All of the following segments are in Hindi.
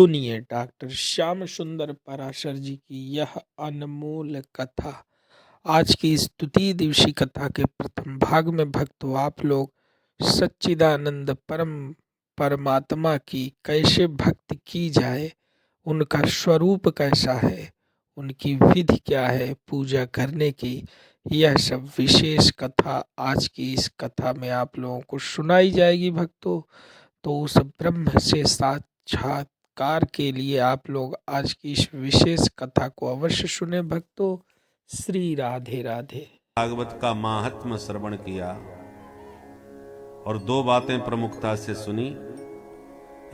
सुनिए डॉक्टर श्याम सुंदर पराशर जी की यह अनमोल कथा। आज की स्तुति दिवसी कथा के प्रथम भाग में भक्तों आप लोग सच्चिदानंद परमात्मा की कैसे भक्ति की जाए, उनका स्वरूप कैसा है, उनकी विधि क्या है पूजा करने की, यह सब विशेष कथा आज की इस कथा में आप लोगों को सुनाई जाएगी भक्तों। तो उस ब्रह्म से साक्षात्कार के लिए आप लोग आज की इस विशेष कथा को अवश्य सुने भक्तों। श्री राधे राधे। भागवत का महात्म श्रवण किया और दो बातें प्रमुखता से सुनी।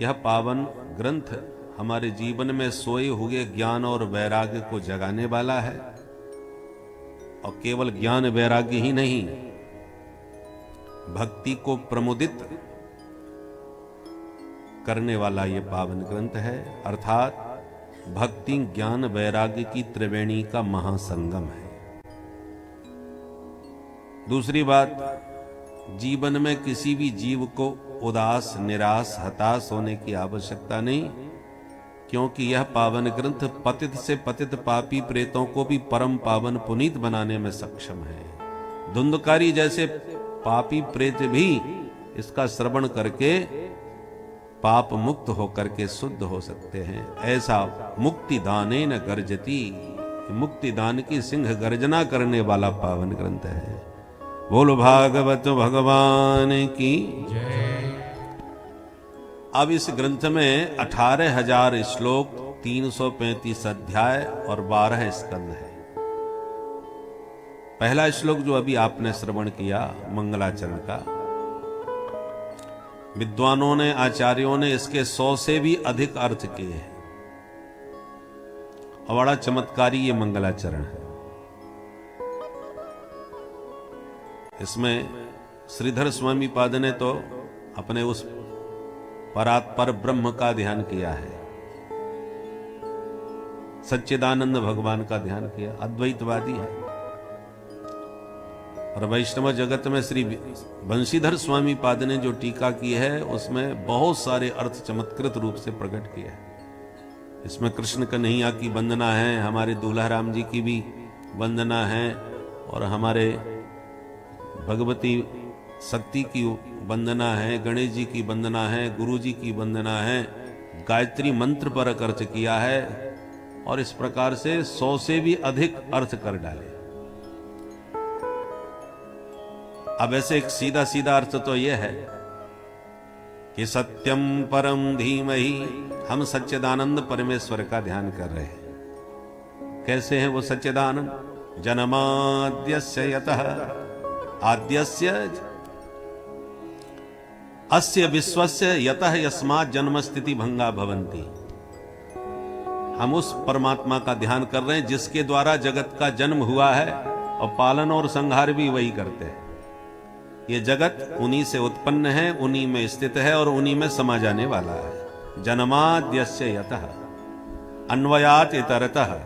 यह पावन ग्रंथ हमारे जीवन में सोए हुए ज्ञान और वैराग्य को जगाने वाला है, और केवल ज्ञान वैराग्य ही नहीं, भक्ति को प्रमुदित करने वाला यह पावन ग्रंथ है। अर्थात भक्ति ज्ञान वैराग्य की त्रिवेणी का महासंगम है। दूसरी बात, जीवन में किसी भी जीव को उदास निराश हताश होने की आवश्यकता नहीं, क्योंकि यह पावन ग्रंथ पतित से पतित पापी प्रेतों को भी परम पावन पुनीत बनाने में सक्षम है। धुंधकारी जैसे पापी प्रेत भी इसका श्रवण करके पाप मुक्त होकर के शुद्ध हो सकते हैं। ऐसा मुक्ति दाने न गर्जती, मुक्ति दान की सिंह गर्जना करने वाला पावन ग्रंथ है। बोलो भागवत भगवान की जय। अब इस ग्रंथ में 18,000 श्लोक, 335 अध्याय और 12 स्कंद है। पहला श्लोक जो अभी आपने श्रवण किया मंगलाचरण का, विद्वानों ने आचार्यों ने इसके 100 से भी अधिक अर्थ किए हैं, और बड़ा चमत्कारी ये मंगलाचरण है। इसमें श्रीधर स्वामी पाद ने तो अपने उस परात्पर ब्रह्म का ध्यान किया है, सच्चिदानंद भगवान का ध्यान किया, अद्वैतवादी है। और वैष्णव जगत में श्री बंशीधर स्वामी पाद ने जो टीका की है उसमें बहुत सारे अर्थ चमत्कृत रूप से प्रकट किए हैं। इसमें कृष्ण कन्हैया की वंदना है, हमारे दूल्हा राम जी की भी वंदना है, और हमारे भगवती शक्ति की वंदना है, गणेश जी की वंदना है, गुरु जी की वंदना है, गायत्री मंत्र पर अर्थ किया है, और इस प्रकार से 100 से भी अधिक अर्थ कर डाले। अब ऐसे एक सीधा सीधा अर्थ तो यह है कि सत्यम परम धीमहि, हम सच्चिदानंद परमेश्वर का ध्यान कर रहे हैं। कैसे हैं वो सच्चिदानंद? जन्माद्यस्य यतः आद्यस्य अस्य विश्वस्य यतः यस्मात् जन्म स्थिति भंगा भवन्ति। हम उस परमात्मा का ध्यान कर रहे हैं जिसके द्वारा जगत का जन्म हुआ है, और पालन और संहार भी वही करते हैं। ये जगत उन्हीं से उत्पन्न है, उन्हीं में स्थित है, और उन्हीं में समा जाने वाला है। जन्माद्यस्य यतः अन्वयात इतरतः,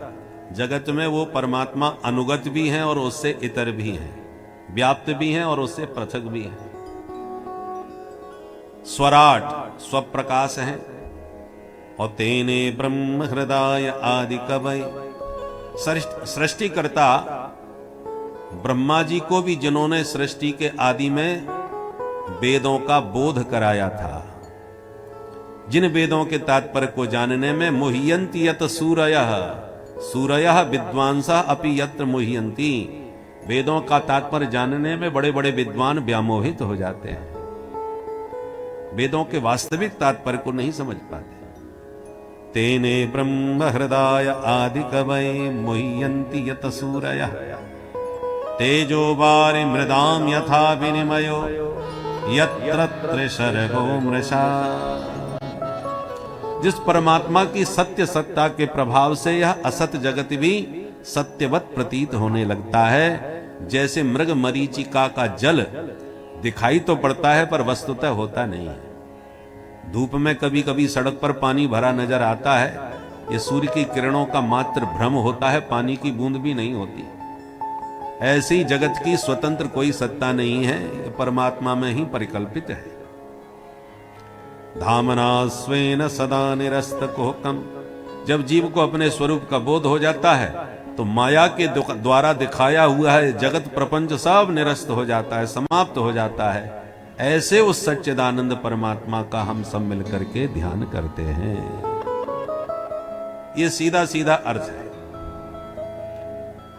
जगत में वो परमात्मा अनुगत भी हैं और उससे इतर भी हैं, व्याप्त भी हैं और उससे पृथक भी हैं। स्वराट स्वप्रकाश हैं, और तेने ब्रह्म हृदय आदि कवय, सृष्टिकर्ता ब्रह्मा जी को भी जिन्होंने सृष्टि के आदि में वेदों का बोध कराया था, जिन वेदों के तात्पर्य को जानने में मुह्यन्ति यत सूरयः, सूरयः विद्वांसः अपि यत्र मुह्यन्ति, वेदों का तात्पर्य जानने में बड़े बड़े विद्वान व्यामोहित हो जाते हैं, वेदों के वास्तविक तात्पर्य को नहीं समझ पाते। तेने ब्रह्म हृदय आदि कवय मुह्यन्ति यत सूरयः तेजो वारि मृदाम यथा विनिमयो यत्र त्रिशर्गो मृषा। जिस परमात्मा की सत्य सत्ता के प्रभाव से यह असत जगत भी सत्यवत प्रतीत होने लगता है, जैसे मृग मरीचिका का जल दिखाई तो पड़ता है पर वस्तुतः होता नहीं है। धूप में कभी कभी सड़क पर पानी भरा नजर आता है, ये सूर्य की किरणों का मात्र भ्रम होता है, पानी की बूंद भी नहीं होती। ऐसे ही जगत की स्वतंत्र कोई सत्ता नहीं है, परमात्मा में ही परिकल्पित है। धामना स्वेन सदा निरस्त कुहकम। जब जीव को अपने स्वरूप का बोध हो जाता है तो माया के द्वारा दिखाया हुआ है जगत प्रपंच सब निरस्त हो जाता है, समाप्त हो जाता है। ऐसे उस सच्चिदानंद परमात्मा का हम सब मिलकर के ध्यान करते हैं। ये सीधा सीधा अर्थ है।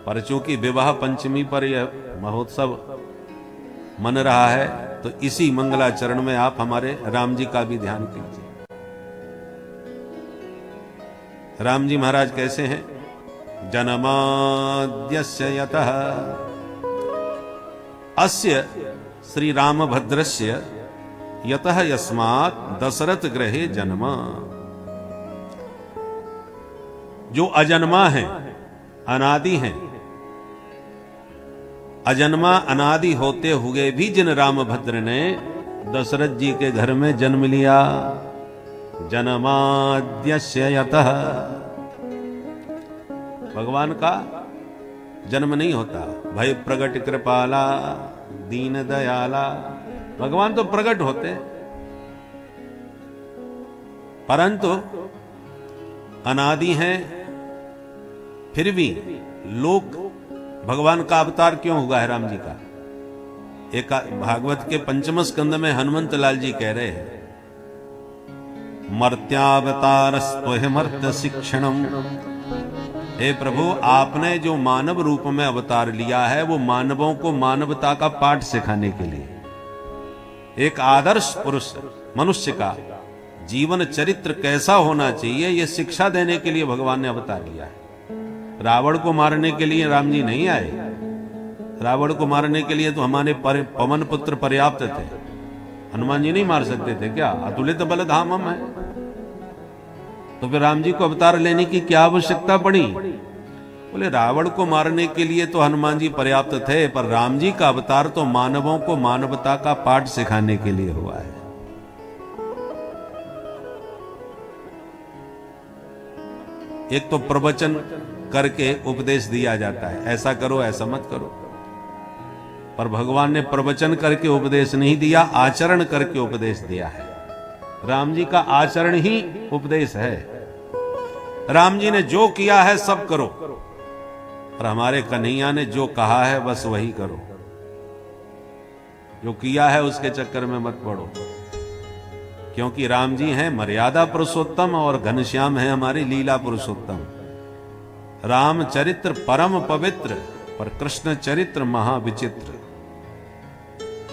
पर चूंकि विवाह पंचमी पर यह महोत्सव मन रहा है तो इसी मंगलाचरण में आप हमारे राम जी का भी ध्यान कीजिए। राम जी महाराज कैसे हैं? जन्माद्यस्य यतः अस्य श्री रामभद्रस्य यतः यस्मात् दशरथ गृहे जन्म। जो अजन्मा है, अनादि हैं, अजन्मा अनादि होते हुए भी जिन रामभद्र ने दशरथ जी के घर में जन्म लिया, जन्माद्यस्य यतः। भगवान का जन्म नहीं होता। भय प्रगट कृपाला दीन दयाला, भगवान तो प्रकट होते हैं, परंतु अनादि हैं। फिर भी लोक भगवान का अवतार क्यों हुआ है राम जी का? एक भागवत के पंचम स्कंद में हनुमंत लाल जी कह रहे हैं, मर्त्यावतारस्त्वहिमर्त्य शिक्षणम। हे प्रभु, आपने जो मानव रूप में अवतार लिया है वो मानवों को मानवता का पाठ सिखाने के लिए, एक आदर्श पुरुष मनुष्य का जीवन चरित्र कैसा होना चाहिए ये शिक्षा देने के लिए भगवान ने अवतार लिया है। रावण को मारने के लिए राम जी नहीं आए। रावण को मारने के लिए तो हमारे पवन पुत्र पर्याप्त थे। हनुमान जी नहीं मार सकते थे क्या? अतुलित बल धामम है। तो फिर राम जी को अवतार लेने की क्या आवश्यकता पड़ी? बोले रावण को मारने के लिए तो हनुमान जी पर्याप्त थे, पर राम जी का अवतार तो मानवों को मानवता का पाठ सिखाने के लिए हुआ है। एक तो प्रवचन करके उपदेश दिया जाता है, ऐसा करो ऐसा मत करो, पर भगवान ने प्रवचन करके उपदेश नहीं दिया, आचरण करके उपदेश दिया है। राम जी का आचरण ही उपदेश है। राम जी ने जो किया है सब करो, और हमारे कन्हैया ने जो कहा है बस वही करो। जो किया है उसके चक्कर में मत पड़ो, क्योंकि राम जी हैं मर्यादा पुरुषोत्तम और घनश्याम है हमारी लीला पुरुषोत्तम। राम चरित्र परम पवित्र, पर कृष्ण चरित्र महाविचित्र।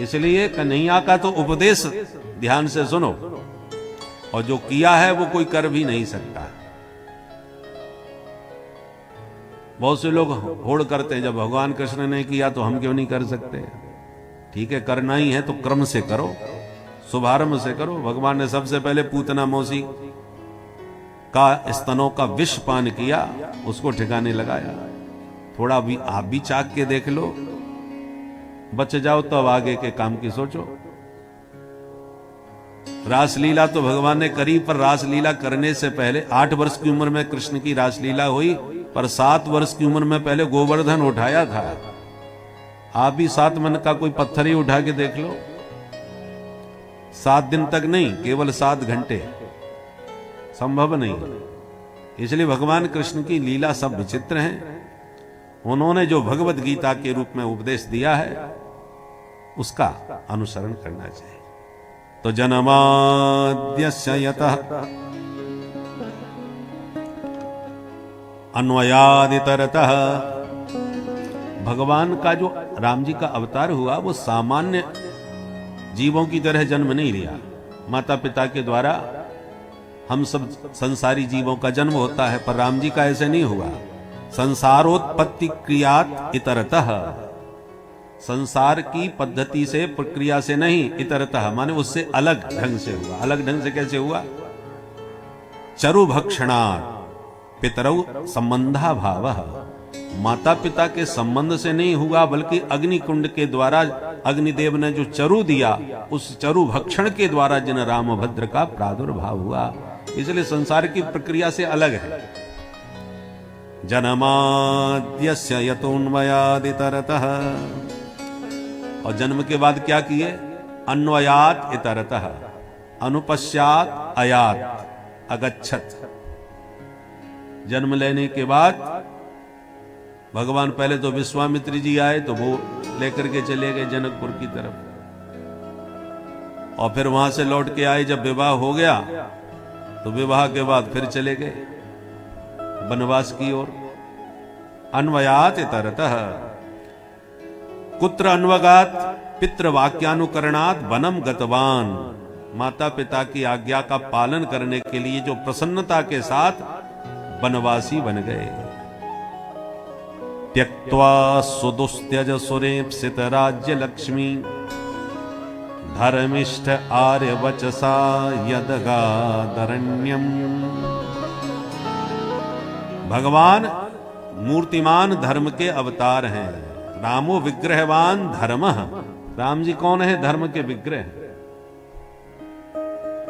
इसलिए कन्हैया का तो उपदेश ध्यान से सुनो, और जो किया है वो कोई कर भी नहीं सकता। बहुत से लोग होड़ करते हैं, जब भगवान कृष्ण ने किया तो हम क्यों नहीं कर सकते? ठीक है, करना ही है तो क्रम से करो, शुभारंभ से करो। भगवान ने सबसे पहले पूतना मौसी का स्तनों का विष पान किया, उसको ठिकाने लगाया। थोड़ा भी आप भी चाक के देख लो, बच जाओ तो अब आगे के काम की सोचो। रासलीला तो भगवान ने करी, पर रासलीला करने से पहले 8 वर्ष की उम्र में कृष्ण की रासलीला हुई, पर 7 वर्ष की उम्र में पहले गोवर्धन उठाया था। आप भी 7 मन का कोई पत्थर ही उठा के देख लो, 7 दिन तक नहीं, केवल 7 घंटे, संभव नहीं। इसलिए भगवान कृष्ण की लीला सब विचित्र हैं। उन्होंने जो भगवत गीता के रूप में उपदेश दिया है उसका अनुसरण करना चाहिए। तो जन्माद्यस्य यतः अन्वयादितरतः, भगवान का जो राम जी का अवतार हुआ वो सामान्य जीवों की तरह जन्म नहीं लिया। माता पिता के द्वारा हम सब संसारी जीवों का जन्म होता है, पर राम जी का ऐसे नहीं हुआ। संसारोत्पत्ति क्रियात इतरतः, संसार की पद्धति से प्रक्रिया से नहीं, इतरतः माने उससे अलग ढंग से हुआ। अलग ढंग से कैसे हुआ? चरु भक्षणात् पितरौ संबंधा भावः, माता पिता के संबंध से नहीं हुआ, बल्कि अग्निकुंड के द्वारा अग्निदेव ने जो चरु दिया, उस चरु भक्षण के द्वारा जिन रामभद्र का प्रादुर्भाव हुआ। इसलिए संसार की प्रक्रिया से अलग है। जन्माद्यस्य यतोन्वयादितरतः, और जन्म के बाद क्या किए? अन्वयात इतरतः, अनुपश्चात अयात अगच्छत। जन्म लेने के बाद भगवान पहले तो विश्वामित्र जी आए तो वो लेकर के चले गए जनकपुर की तरफ, और फिर वहां से लौट के आए। जब विवाह हो गया तो विवाह के बाद फिर चले गए वनवास की ओर। अन्वयात इतरतः कुत्र अन्वगात पितृवाक्यानुकरणात् वनम गतवान। माता पिता की आज्ञा का पालन करने के लिए जो प्रसन्नता के साथ वनवासी बन गए। त्यक्त्वा सुदुस्त्यज सुरेप्सित राज्य लक्ष्मी धर्मिष्ठ आर्य वचसा यदगादरण्यम। भगवान मूर्तिमान धर्म के अवतार हैं। रामो विग्रहवान धर्मः। राम जी कौन है? धर्म के विग्रह।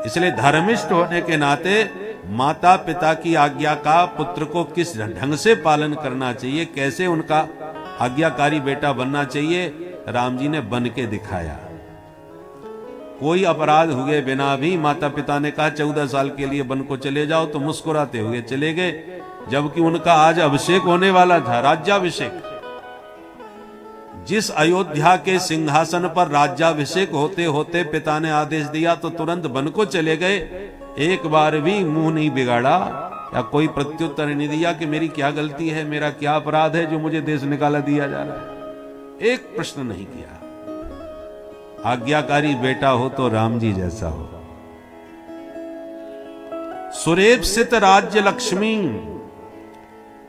इसलिए धर्मिष्ठ होने के नाते माता पिता की आज्ञा का पुत्र को किस ढंग से पालन करना चाहिए, कैसे उनका आज्ञाकारी बेटा बनना चाहिए, राम जी ने बन के दिखाया। कोई अपराध हुए बिना भी माता पिता ने कहा 14 साल के लिए वन को चले जाओ, तो मुस्कुराते हुए चले गए, जबकि उनका आज अभिषेक होने वाला था, राज्याभिषेक। जिस अयोध्या के सिंहासन पर राज्याभिषेक होते होते पिता ने आदेश दिया तो तुरंत वन को चले गए। एक बार भी मुंह नहीं बिगाड़ा या कोई प्रत्युत्तर नहीं दिया कि मेरी क्या गलती है, मेरा क्या अपराध है जो मुझे देश निकाला दिया जा रहा है। एक प्रश्न नहीं किया। आज्ञाकारी बेटा हो तो राम जी जैसा हो। सुरेप्सित राज्य लक्ष्मी।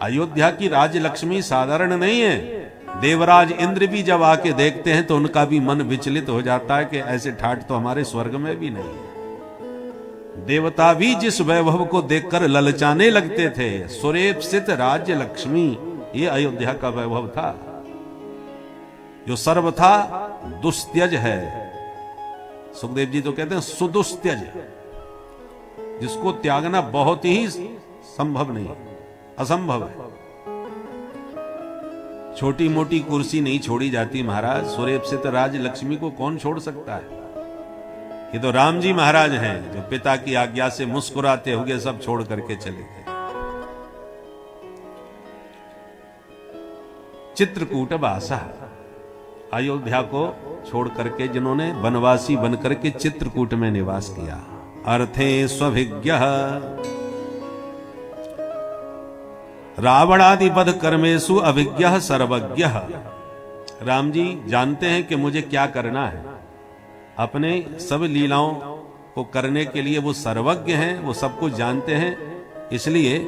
अयोध्या की राज्य लक्ष्मी साधारण नहीं है। देवराज इंद्र भी जब आके देखते हैं तो उनका भी मन विचलित हो जाता है कि ऐसे ठाठ तो हमारे स्वर्ग में भी नहीं है। देवता भी जिस वैभव को देखकर ललचाने लगते थे। सुरेप्सित राज्य लक्ष्मी, ये अयोध्या का वैभव था। जो सर्वथा दुस्त्यज है। सुखदेव जी तो कहते हैं सुदुस्त्यज, जिसको त्यागना बहुत ही संभव नहीं, असंभव है। छोटी मोटी कुर्सी नहीं छोड़ी जाती महाराज। सुरेप्सित राज लक्ष्मी को कौन छोड़ सकता है? ये तो राम जी महाराज हैं जो पिता की आज्ञा से मुस्कुराते हुए सब छोड़ करके चले गए। चित्रकूट वासा, अयोध्या को छोड़ करके जिन्होंने वनवासी बनकर के चित्रकूट में निवास किया। अर्थे स्वभिज्ञः रावणादिपद कर्मेषु अभिज्ञः सर्वज्ञः। राम जी जानते हैं कि मुझे क्या करना है। अपने सब लीलाओं को करने के लिए वो सर्वज्ञ हैं, वो सब कुछ जानते हैं। इसलिए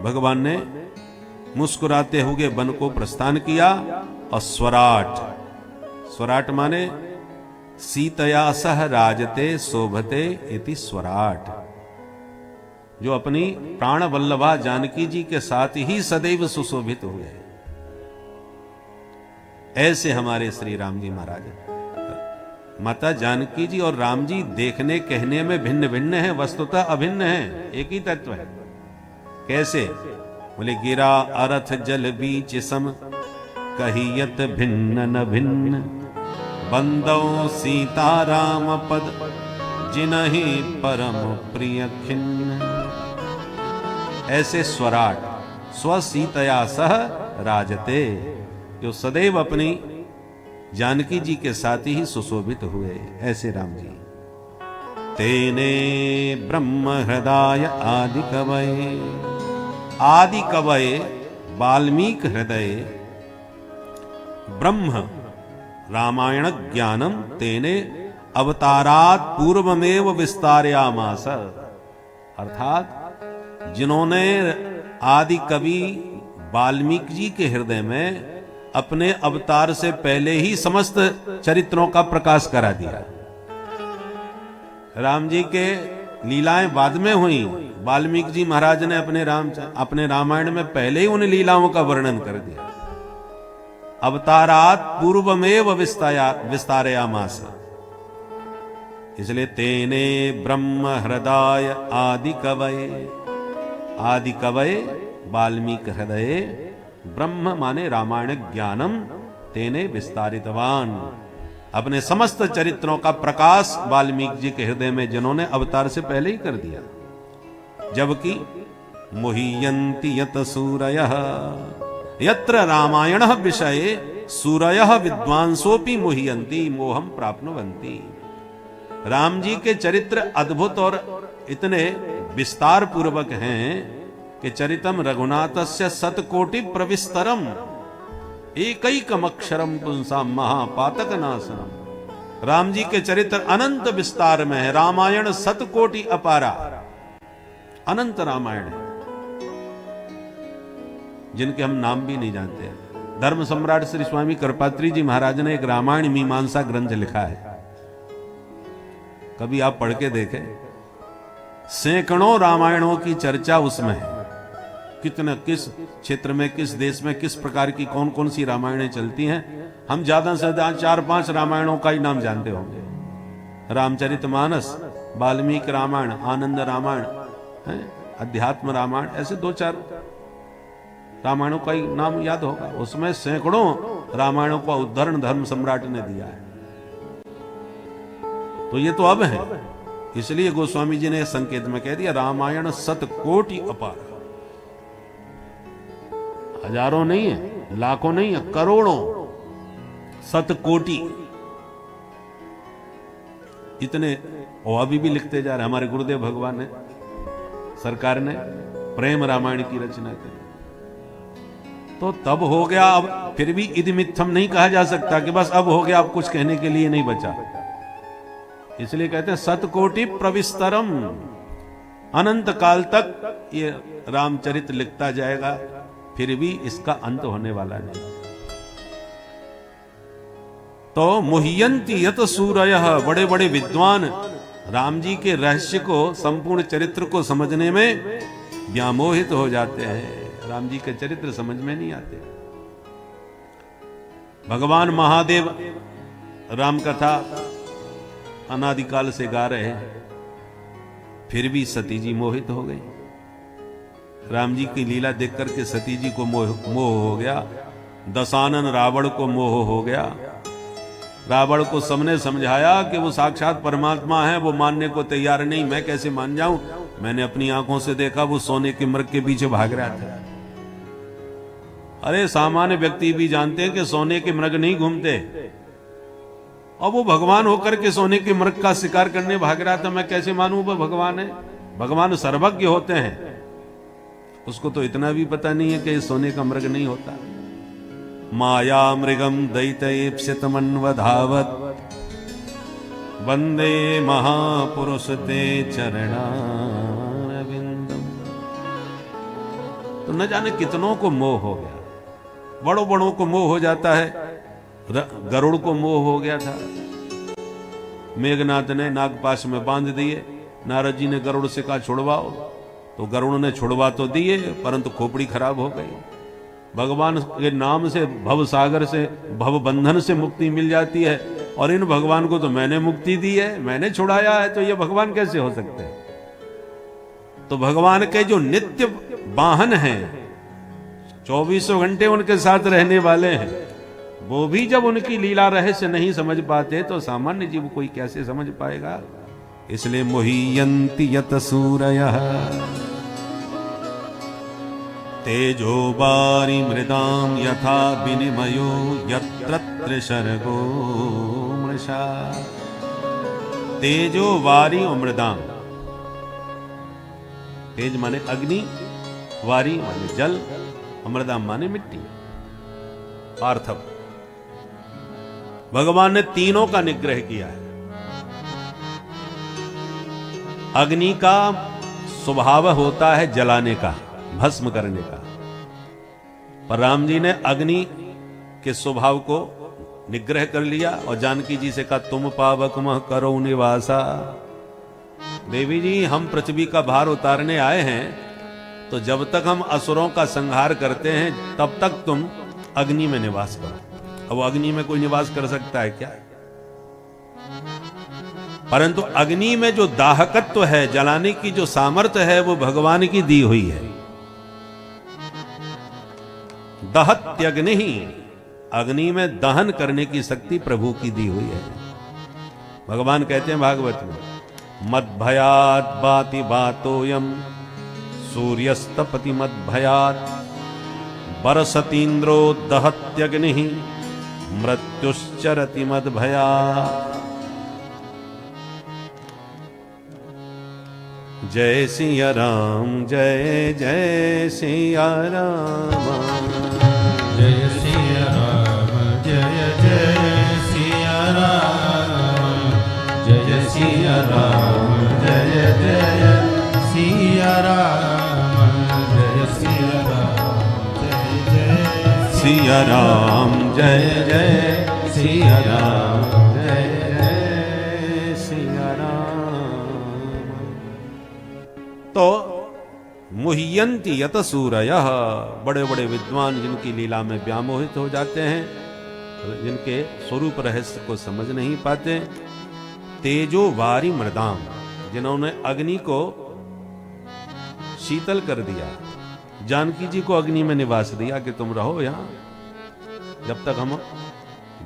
भगवान ने मुस्कुराते हुए वन को प्रस्थान किया। और स्वराट, स्वराट माने सीतया सह राजते शोभते इति स्वराट। जो अपनी प्राण वल्लभा जानकी जी के साथ ही सदैव सुशोभित हुए, ऐसे हमारे श्री राम जी महाराज। माता जानकी जी और राम जी देखने कहने में भिन्न भिन्न हैं, वस्तुतः अभिन्न हैं, एक ही तत्व है। कैसे? बोले गिरा अरथ जल बीच सम कहियत भिन्न न भिन्न बंदौ सीता राम पद जिनहि परम प्रिय खिन्न। ऐसे स्वराट स्वसीतया सह राजते, जो सदैव अपनी जानकी जी के साथ ही सुशोभित हुए, ऐसे राम जी। तेने ब्रह्म हृदय आदि कवये, आदि कवये वाल्मीकि हृदय ब्रह्म रामायण ज्ञानम तेने अवतारात पूर्वमेव विस्तारयामास। अर्थात जिन्होंने आदि कवि वाल्मीकि जी के हृदय में अपने अवतार से पहले ही समस्त चरित्रों का प्रकाश करा दिया। राम जी के लीलाएं बाद में हुई। वाल्मीकि जी महाराज ने अपने रामायण में पहले ही उन लीलाओं का वर्णन कर दिया। अवतारात पूर्वमेव विस्तारयामास। इसलिए तेने ब्रह्म हृदय आदि कवये, आदि कवये वाल्मीकि हृदय ब्रह्म माने रामायण ज्ञानम तेने विस्तारितवान। अपने समस्त चरित्रों का प्रकाश वाल्मीकि जी के हृदय में जिन्होंने अवतार से पहले ही कर दिया। जबकि मुह्यन्ति यत सूरयः यत्र रामायण विषये सूरयः विद्वांसोपि मुह्यन्ति मोहम प्राप्नुवन्ति। राम जी के चरित्र अद्भुत और इतने विस्तार पूर्वक हैं कि चरितम रघुनाथस्य शतकोटि प्रविस्तरम एकैकमक्षरम पुंसाम महापातक नाशनम। राम जी के चरित्र अनंत विस्तार में है। रामायण शतकोटि अपारा, अनंत रामायण है जिनके हम नाम भी नहीं जानते हैं। धर्म सम्राट श्री स्वामी कृपात्री जी महाराज ने एक रामायण मीमांसा ग्रंथ लिखा है, कभी आप पढ़ के देखें। सैकड़ों रामायणों की चर्चा उसमें है। कितने, किस क्षेत्र में, किस देश में, किस प्रकार की कौन कौन सी रामायणें चलती हैं, हम ज्यादा से ज्यादा 4-5 रामायणों का ही नाम जानते होंगे। रामचरितमानस, वाल्मीकि रामायण, आनंद रामायण, अध्यात्म रामायण, ऐसे 2-4 रामायणों का ही नाम याद होगा। उसमें सैकड़ों रामायणों का उद्धरण धर्म सम्राट ने दिया है। तो ये तो अब है, इसलिए गोस्वामी जी ने संकेत में कह दिया रामायण शतकोटि अपार। हजारों नहीं है, लाखों नहीं है, करोड़ों, शतकोटि, इतने। और अभी भी लिखते जा रहे। हमारे गुरुदेव भगवान ने, सरकार ने प्रेम रामायण की रचना करी। तो तब हो गया, अब फिर भी इदमित्थम नहीं कहा जा सकता कि बस अब हो गया, अब कुछ कहने के लिए नहीं बचा। इसलिए कहते हैं शतकोटि प्रविस्तरम, अनंत काल तक ये रामचरित लिखता जाएगा, फिर भी इसका अंत होने वाला नहीं। तो मुह्यन्ति यत सूरयः, बड़े बड़े विद्वान राम जी के रहस्य को, संपूर्ण चरित्र को समझने में व्यामोहित हो जाते हैं। राम जी के चरित्र समझ में नहीं आते। भगवान महादेव राम कथा अनादिकाल से गा रहे हैं, फिर भी सती जी मोहित हो गई। राम जी की लीला देख करके सती जी को मोह हो गया। दशानन रावण को मोह हो गया। रावण को सबने समझाया कि वो साक्षात परमात्मा है, वो मानने को तैयार नहीं। मैं कैसे मान जाऊं? मैंने अपनी आंखों से देखा, वो सोने के मृग के पीछे भाग रहा था। अरे सामान्य व्यक्ति भी जानते हैं कि सोने के मृग नहीं घूमते, और वो भगवान होकर के सोने के मृग का शिकार करने भाग रहा था। मैं कैसे मानूं वो भगवान है? भगवान सर्वज्ञ होते हैं, उसको तो इतना भी पता नहीं है कि सोने का मृग नहीं होता। माया मृगम दैत्येप्सितमन्वधावत वंदे महापुरुष ते चरणारविंदम। तो न जाने कितनों को मोह हो गया, बड़ों बड़ों को मोह हो जाता है। गरुड़ को मोह हो गया था, मेघनाथ ने नागपाश में बांध दिए। नारद जी ने गरुड़ से कहा छुड़वाओ, तो गरुड़ ने छुड़वा तो दिए, परंतु खोपड़ी खराब हो गई। भगवान के नाम से भव सागर से, भव बंधन से मुक्ति मिल जाती है, और इन भगवान को तो मैंने मुक्ति दी है, मैंने छुड़ाया है, तो ये भगवान कैसे हो सकते हैं? तो भगवान के जो नित्य वाहन हैं, 24 घंटे उनके साथ रहने वाले हैं, वो भी जब उनकी लीला रहस्य नहीं समझ पाते, तो सामान्य जीव कोई कैसे समझ पाएगा? इसलिए मुह्यन्ति यत सूरयः तेजो वारि मृदाम यथा विनिमयो यत्र त्रिशर्गो मृषा। तेजो वारि और मृदाम, तेज माने अग्नि, वारि माने जल, मृदाम माने मिट्टी, पार्थव। भगवान ने तीनों का निग्रह किया है। अग्नि का स्वभाव होता है जलाने का, भस्म करने का, पर राम जी ने अग्नि के स्वभाव को निग्रह कर लिया और जानकी जी से कहा तुम पावक मह करो निवासा। देवी जी, हम पृथ्वी का भार उतारने आए हैं, तो जब तक हम असुरों का संहार करते हैं तब तक तुम अग्नि में निवास करो। अब अग्नि में कोई निवास कर सकता है क्या? परंतु अग्नि में जो दाहकत्व है, जलाने की जो सामर्थ्य है, वो भगवान की दी हुई है। दहत्यग्नि अग्नि में दहन करने की शक्ति प्रभु की दी हुई है। भगवान कहते हैं भागवत में, मद भयात बाति बातोयम सूर्यस्तपति मद भयात बरसतीन्द्रो दहत्यग्नि मृत्युश्चरति मद भयात। जय सिया राम जय जय सिया राम, जय सिया राम जय जय सिया राम, जय सिया राम जय जय सिया राम, जय सिया राम जय जय सिया राम जय जय सिया राम जय जय सिया राम। तो मुह्यंति यत सूरयः, बड़े बड़े विद्वान जिनकी लीला में व्यामोहित हो जाते हैं, जिनके स्वरूप रहस्य को समझ नहीं पाते। तेजो वारी मृदाम, जिन्होंने अग्नि को शीतल कर दिया, जानकी जी को अग्नि में निवास दिया कि तुम रहो यहां जब तक हम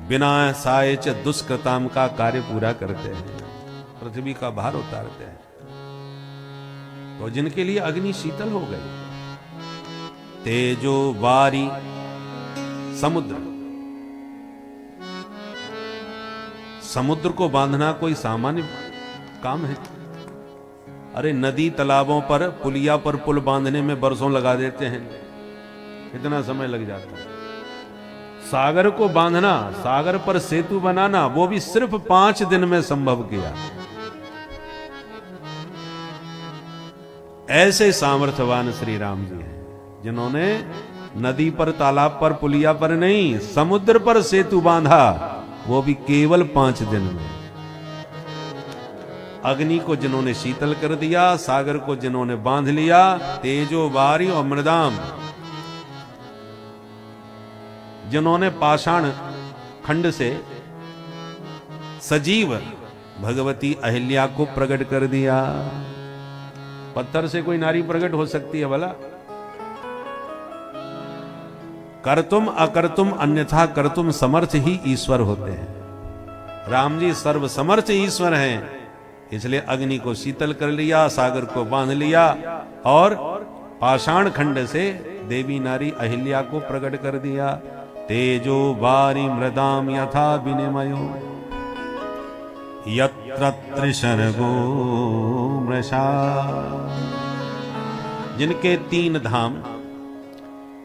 बिना सायच दुष्कृताम का कार्य पूरा करते हैं, पृथ्वी का भार उतारते हैं। तो जिनके लिए अग्नि शीतल हो गई। तेजो वारी समुद्र, समुद्र को बांधना कोई सामान्य काम है? अरे नदी तालाबों पर पुलिया पर पुल बांधने में बरसों लगा देते हैं, कितना समय लग जाता है। सागर को बांधना, सागर पर सेतु बनाना, वो भी सिर्फ 5 दिन में संभव किया। ऐसे सामर्थ्यवान श्री राम जी हैं जिन्होंने नदी पर, तालाब पर, पुलिया पर नहीं, समुद्र पर सेतु बांधा, वो भी केवल 5 दिन में। अग्नि को जिन्होंने शीतल कर दिया, सागर को जिन्होंने बांध लिया, तेजो वारी और मृदाम, जिन्होंने पाषाण खंड से सजीव भगवती अहिल्या को प्रकट कर दिया। पत्थर से कोई नारी प्रकट हो सकती है भला? कर्तुम अकर्तुम अन्यथा कर्तुम समर्थ ही ईश्वर होते हैं। राम जी सर्व समर्थ ईश्वर हैं, इसलिए अग्नि को शीतल कर लिया, सागर को बांध लिया और पाषाण खंड से देवी नारी अहिल्या को प्रकट कर दिया। तेजो वारी मृदाम यथा विनिमयो यत्र त्रिशर्गो मृषा, जिनके 3 धाम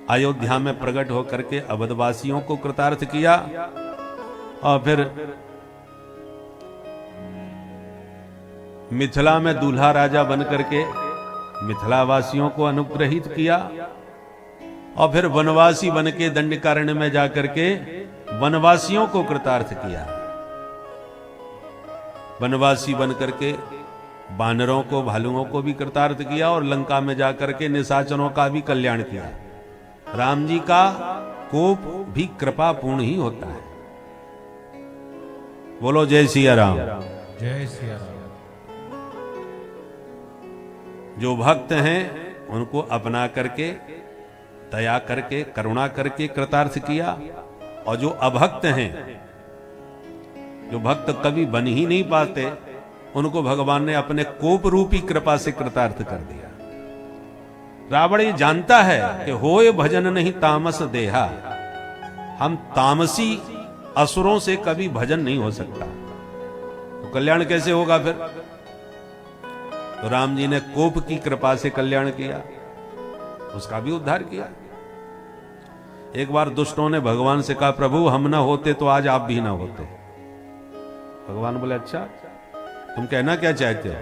अयोध्या में प्रकट होकर के अवधवासियों को कृतार्थ किया और फिर मिथिला में दूल्हा राजा बनकर के मिथिलावासियों को अनुग्रहित किया और फिर वनवासी बन के दंडकारण्य में जाकर के वनवासियों को कृतार्थ किया। वनवासी बन करके बानरों को, भालुओं को भी कृतार्थ किया और लंका में जाकर के निशाचरों का भी कल्याण किया। राम जी का कोप भी कृपा पूर्ण ही होता है। बोलो जय सिया राम। जय सिया राम। जो भक्त हैं उनको अपना करके, दया करके, करुणा करके कृतार्थ किया, और जो अभक्त हैं, जो भक्त कभी बन ही नहीं पाते, उनको भगवान ने अपने कोप रूपी कृपा से कृतार्थ कर दिया। रावण ये जानता है कि होय भजन नहीं तामस देहा, हम तामसी असुरों से कभी भजन नहीं हो सकता, तो कल्याण कैसे होगा फिर? तो राम जी ने कोप की कृपा से कल्याण किया, उसका भी उद्धार किया। एक बार दुष्टों ने भगवान से कहा, प्रभु हम ना होते तो आज आप भी ना होते। भगवान बोले, अच्छा तुम कहना क्या चाहते हो?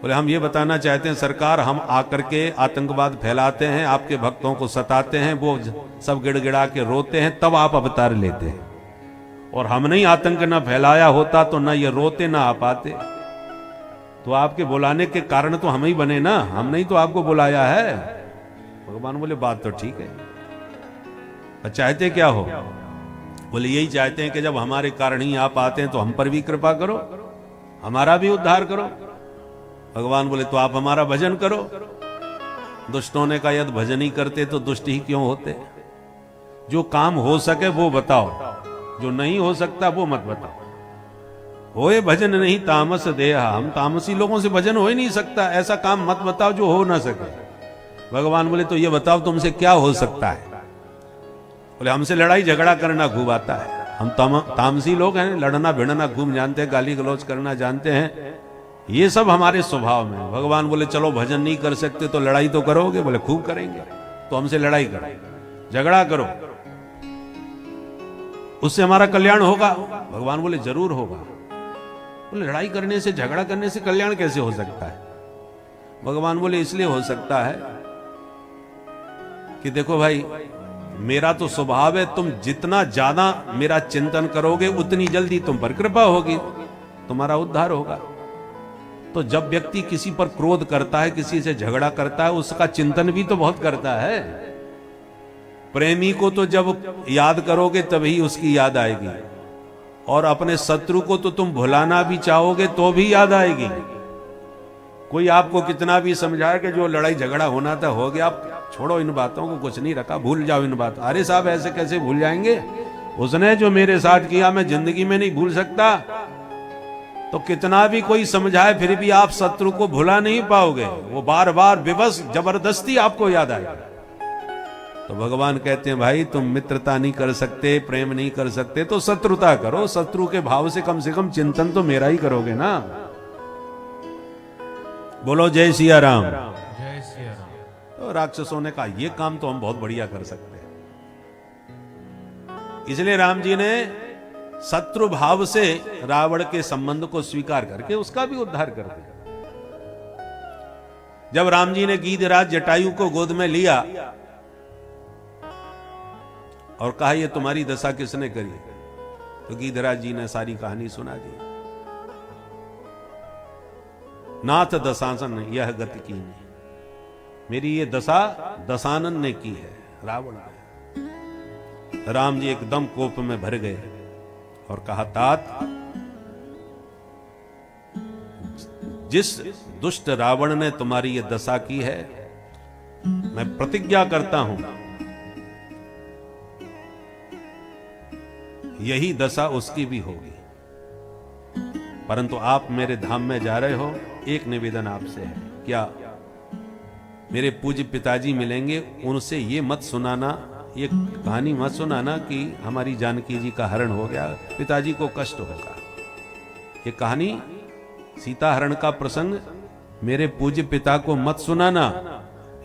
बोले, हम ये बताना चाहते हैं सरकार, हम आकर के आतंकवाद फैलाते हैं, आपके भक्तों को सताते हैं, वो सब गिड़गिड़ा के रोते हैं, तब आप अवतार लेते हैं। और हमने ही आतंक ना फैलाया होता तो ना ये रोते ना आ पाते। तो आपके बुलाने के कारण तो हम ही बने ना, हमने ही तो आपको बुलाया है। भगवान बोले, बात तो ठीक है, चाहते क्या हो? बोले, यही चाहते हैं कि जब हमारे कारण ही आप आते हैं तो हम पर भी कृपा करो, हमारा भी उद्धार करो। भगवान बोले, तो आप हमारा भजन करो। दुष्टों ने कहा, यदि भजन ही करते तो दुष्ट ही क्यों होते? जो काम हो सके वो बताओ, जो नहीं हो सकता वो मत बताओ। होए भजन नहीं तामस देहा, हम तामसी लोगों से भजन हो ही नहीं सकता, ऐसा काम मत बताओ जो हो ना सके। भगवान बोले तो ये बताओ तुमसे क्या हो सकता है? बोले हमसे लड़ाई झगड़ा करना खूब आता है, हम तामसी लोग हैं, लड़ना भिड़ना खूब जानते हैं, गाली गलौज करना जानते हैं, ये सब हमारे स्वभाव में है। भगवान बोले चलो भजन नहीं कर सकते तो लड़ाई तो करोगे? बोले खूब करेंगे, तो हमसे लड़ाई करो, झगड़ा करो, उससे हमारा कल्याण होगा। भगवान बोले जरूर होगा। बोले लड़ाई करने से झगड़ा करने से कल्याण कैसे हो सकता है? भगवान बोले इसलिए हो सकता है कि देखो भाई, मेरा तो स्वभाव है, तुम जितना ज्यादा मेरा चिंतन करोगे उतनी जल्दी तुम पर कृपा होगी, तुम्हारा उद्धार होगा। तो जब व्यक्ति किसी पर क्रोध करता है, किसी से झगड़ा करता है, उसका चिंतन भी तो बहुत करता है। प्रेमी को तो जब याद करोगे तभी उसकी याद आएगी, और अपने शत्रु को तो तुम भुलाना भी चाहोगे तो भी याद आएगी। कोई आपको कितना भी समझाए कि जो लड़ाई झगड़ा होना था हो गया, आप छोड़ो इन बातों को, कुछ नहीं रखा, भूल जाओ इन बातों। अरे साहब ऐसे कैसे भूल जाएंगे? उसने जो मेरे साथ किया मैं जिंदगी में नहीं भूल सकता। तो कितना भी कोई समझाए फिर भी आप शत्रु को भुला नहीं पाओगे, वो बार बार विवश जबरदस्ती आपको याद आएगा। तो भगवान कहते हैं भाई तुम मित्रता नहीं कर सकते, प्रेम नहीं कर सकते, तो शत्रुता करो। शत्रु के भाव से कम चिंतन तो मेरा ही करोगे ना। बोलो जय सिया राम। जय सिया राम। तो राक्षसों ने कहा ये काम तो हम बहुत बढ़िया कर सकते हैं। इसलिए राम जी ने शत्रु भाव से रावण के संबंध को स्वीकार करके उसका भी उद्धार कर दिया। जब राम जी ने गीधराज जटायु को गोद में लिया और कहा ये तुम्हारी दशा किसने करी, तो गीधराज जी ने सारी कहानी सुना दी। नाथ दशानन यह गति की नहीं, मेरी ये दशा दशानन ने की है, रावण ने। राम जी एकदम कोप में भर गए और कहा तात, जिस दुष्ट रावण ने तुम्हारी ये दशा की है, मैं प्रतिज्ञा करता हूं यही दशा उसकी भी होगी। परंतु आप मेरे धाम में जा रहे हो, एक निवेदन आपसे है। क्या? मेरे पूज्य पिताजी मिलेंगे, उनसे ये मत सुनाना, ये कहानी मत सुनाना कि हमारी जानकी जी का हरण हो गया, पिताजी को कष्ट होगा। ये कहानी सीता हरण का प्रसंग मेरे पूज्य पिता को मत सुनाना।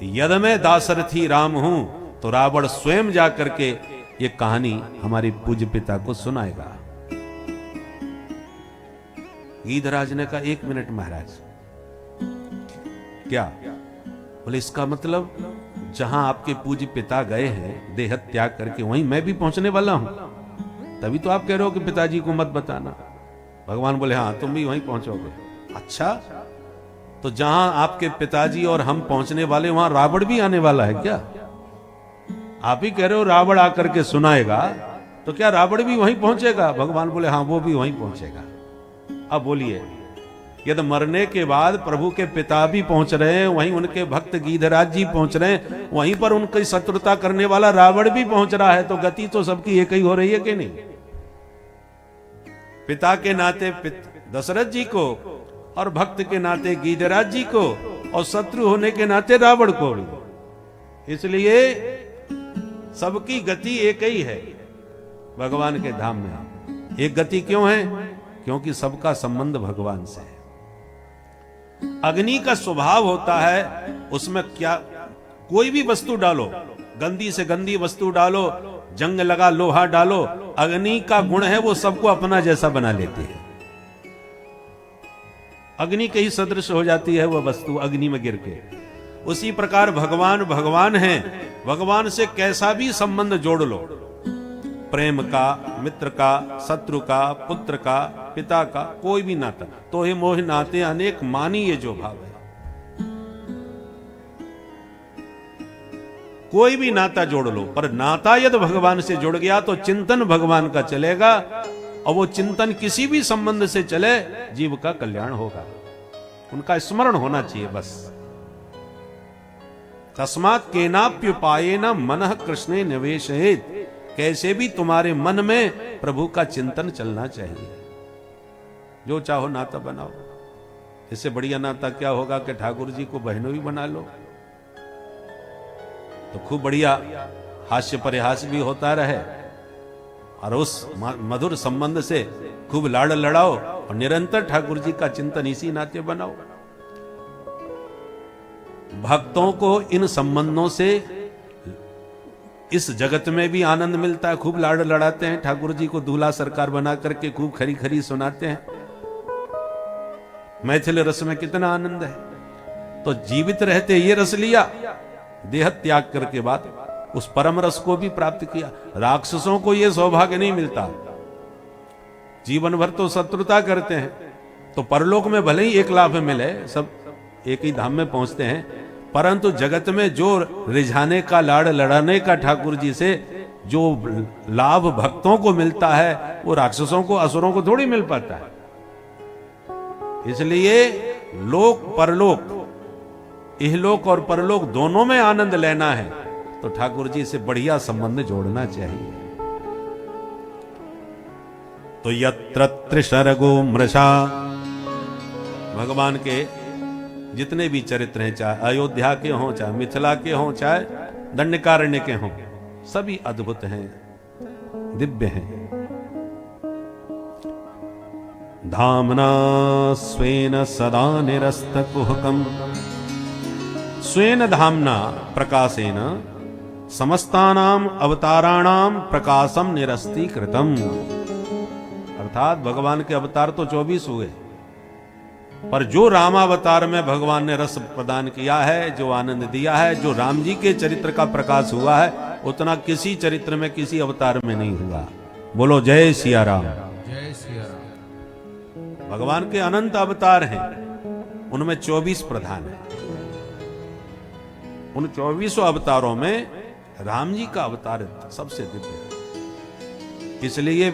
यदि मैं दाशरथी राम हूं तो रावण स्वयं जा करके ये कहानी हमारे पूज्य पिता को सुनाएगा। गीधराज ने कहा 1 मिनट महाराज। क्या? बोले इसका मतलब जहां आपके पूज्य पिता गए हैं देह त्याग करके, वहीं मैं भी पहुंचने वाला हूं। तभी तो आप कह रहे हो कि पिताजी को मत बताना। भगवान बोले हाँ तुम भी वहीं पहुंचोगे। अच्छा, तो जहां आपके पिताजी और हम पहुंचने वाले वहां रावण भी आने वाला है क्या? आप ही कह रहे हो रावण आकर के सुनाएगा, तो क्या रावण भी वहीं पहुंचेगा? भगवान बोले हाँ वो भी वहीं पहुंचेगा। अब बोलिए, यदि मरने के बाद प्रभु के पिता भी पहुंच रहे हैं, वहीं उनके भक्त गीधराज जी पहुंच रहे हैं, वहीं पर उनकी शत्रुता करने वाला रावण भी पहुंच रहा है, तो गति तो सबकी एक ही हो रही है कि नहीं? पिता के नाते दशरथ जी को, और भक्त के नाते गीधराज जी को, और शत्रु होने के नाते रावण को भी। इसलिए सबकी गति एक ही है भगवान के धाम में। एक गति क्यों है? क्योंकि सबका संबंध भगवान से है। अग्नि का स्वभाव होता है, उसमें क्या कोई भी वस्तु डालो, गंदी से गंदी वस्तु डालो, जंग लगा लोहा डालो, अग्नि का गुण है वो सबको अपना जैसा बना लेती है। अग्नि के ही सदृश हो जाती है वह वस्तु अग्नि में गिर के। उसी प्रकार भगवान भगवान है, भगवान से कैसा भी संबंध जोड़ लो, प्रेम का, मित्र का, शत्रु का, पुत्र का, पिता का, कोई भी नाता, तो हे मोह नाते अनेक मानी ये जो भाव है। कोई भी नाता जोड़ लो, पर नाता यदि भगवान से जुड़ गया तो चिंतन भगवान का चलेगा, और वो चिंतन किसी भी संबंध से चले जीव का कल्याण होगा। उनका स्मरण होना चाहिए बस। तस्मात् केनाप्युपायेन मनः कृष्णे निवेशयेत्। कैसे भी तुम्हारे मन में प्रभु का चिंतन चलना चाहिए। जो चाहो नाता बनाओ, इससे बढ़िया नाता क्या होगा कि ठाकुर जी को बहनों भी बना लो, तो खूब बढ़िया हास्य परिहास भी होता रहे और उस मधुर संबंध से खूब लाड़ लड़ाओ और निरंतर ठाकुर जी का चिंतन इसी नाते बनाओ। भक्तों को इन संबंधों से इस जगत में भी आनंद मिलता है, खूब लाड़ लड़ाते हैं, ठाकुर जी को दूल्हा सरकार बना करके खूब खरी खरी सुनाते हैं। मैथिल रस में कितना आनंद है। तो जीवित रहते ये रस लिया, देह त्याग करके बाद उस परम रस को भी प्राप्त किया। राक्षसों को यह सौभाग्य नहीं मिलता, जीवन भर तो शत्रुता करते हैं, तो परलोक में भले ही एक लाभ मिले, सब एक ही धाम में पहुंचते हैं, परंतु जगत में जो रिझाने का, लाड़ लड़ाने का ठाकुर जी से जो लाभ भक्तों को मिलता है, वो राक्षसों को, असुरों को थोड़ी मिल पाता है। इसलिए लोक परलोक, इहलोक और परलोक दोनों में आनंद लेना है तो ठाकुर जी से बढ़िया संबंध जोड़ना चाहिए। तो यत्र त्रिशर्गो मृषा, भगवान के जितने भी चरित्र हैं, चाहे अयोध्या के हों, चाहे मिथिला के हों, चाहे दंडकारण्य के हों, सभी अद्भुत हैं, दिव्य हैं। धामना स्वेन सदा निरस्तकुहकम्, स्वेन धामना प्रकाशेन समस्तानाम अवताराणाम प्रकाशम निरस्तीकृतम्। अर्थात भगवान के अवतार तो 24 हुए, पर जो रामावतार में भगवान ने रस प्रदान किया है, जो आनंद दिया है, जो राम जी के चरित्र का प्रकाश हुआ है, उतना किसी चरित्र में, किसी अवतार में नहीं हुआ। बोलो जय सिया राम। जय सिया राम। भगवान के अनंत अवतार हैं, उनमें 24 प्रधान हैं। उन 24 अवतारों में राम जी का अवतार सबसे दिव्य है। इसलिए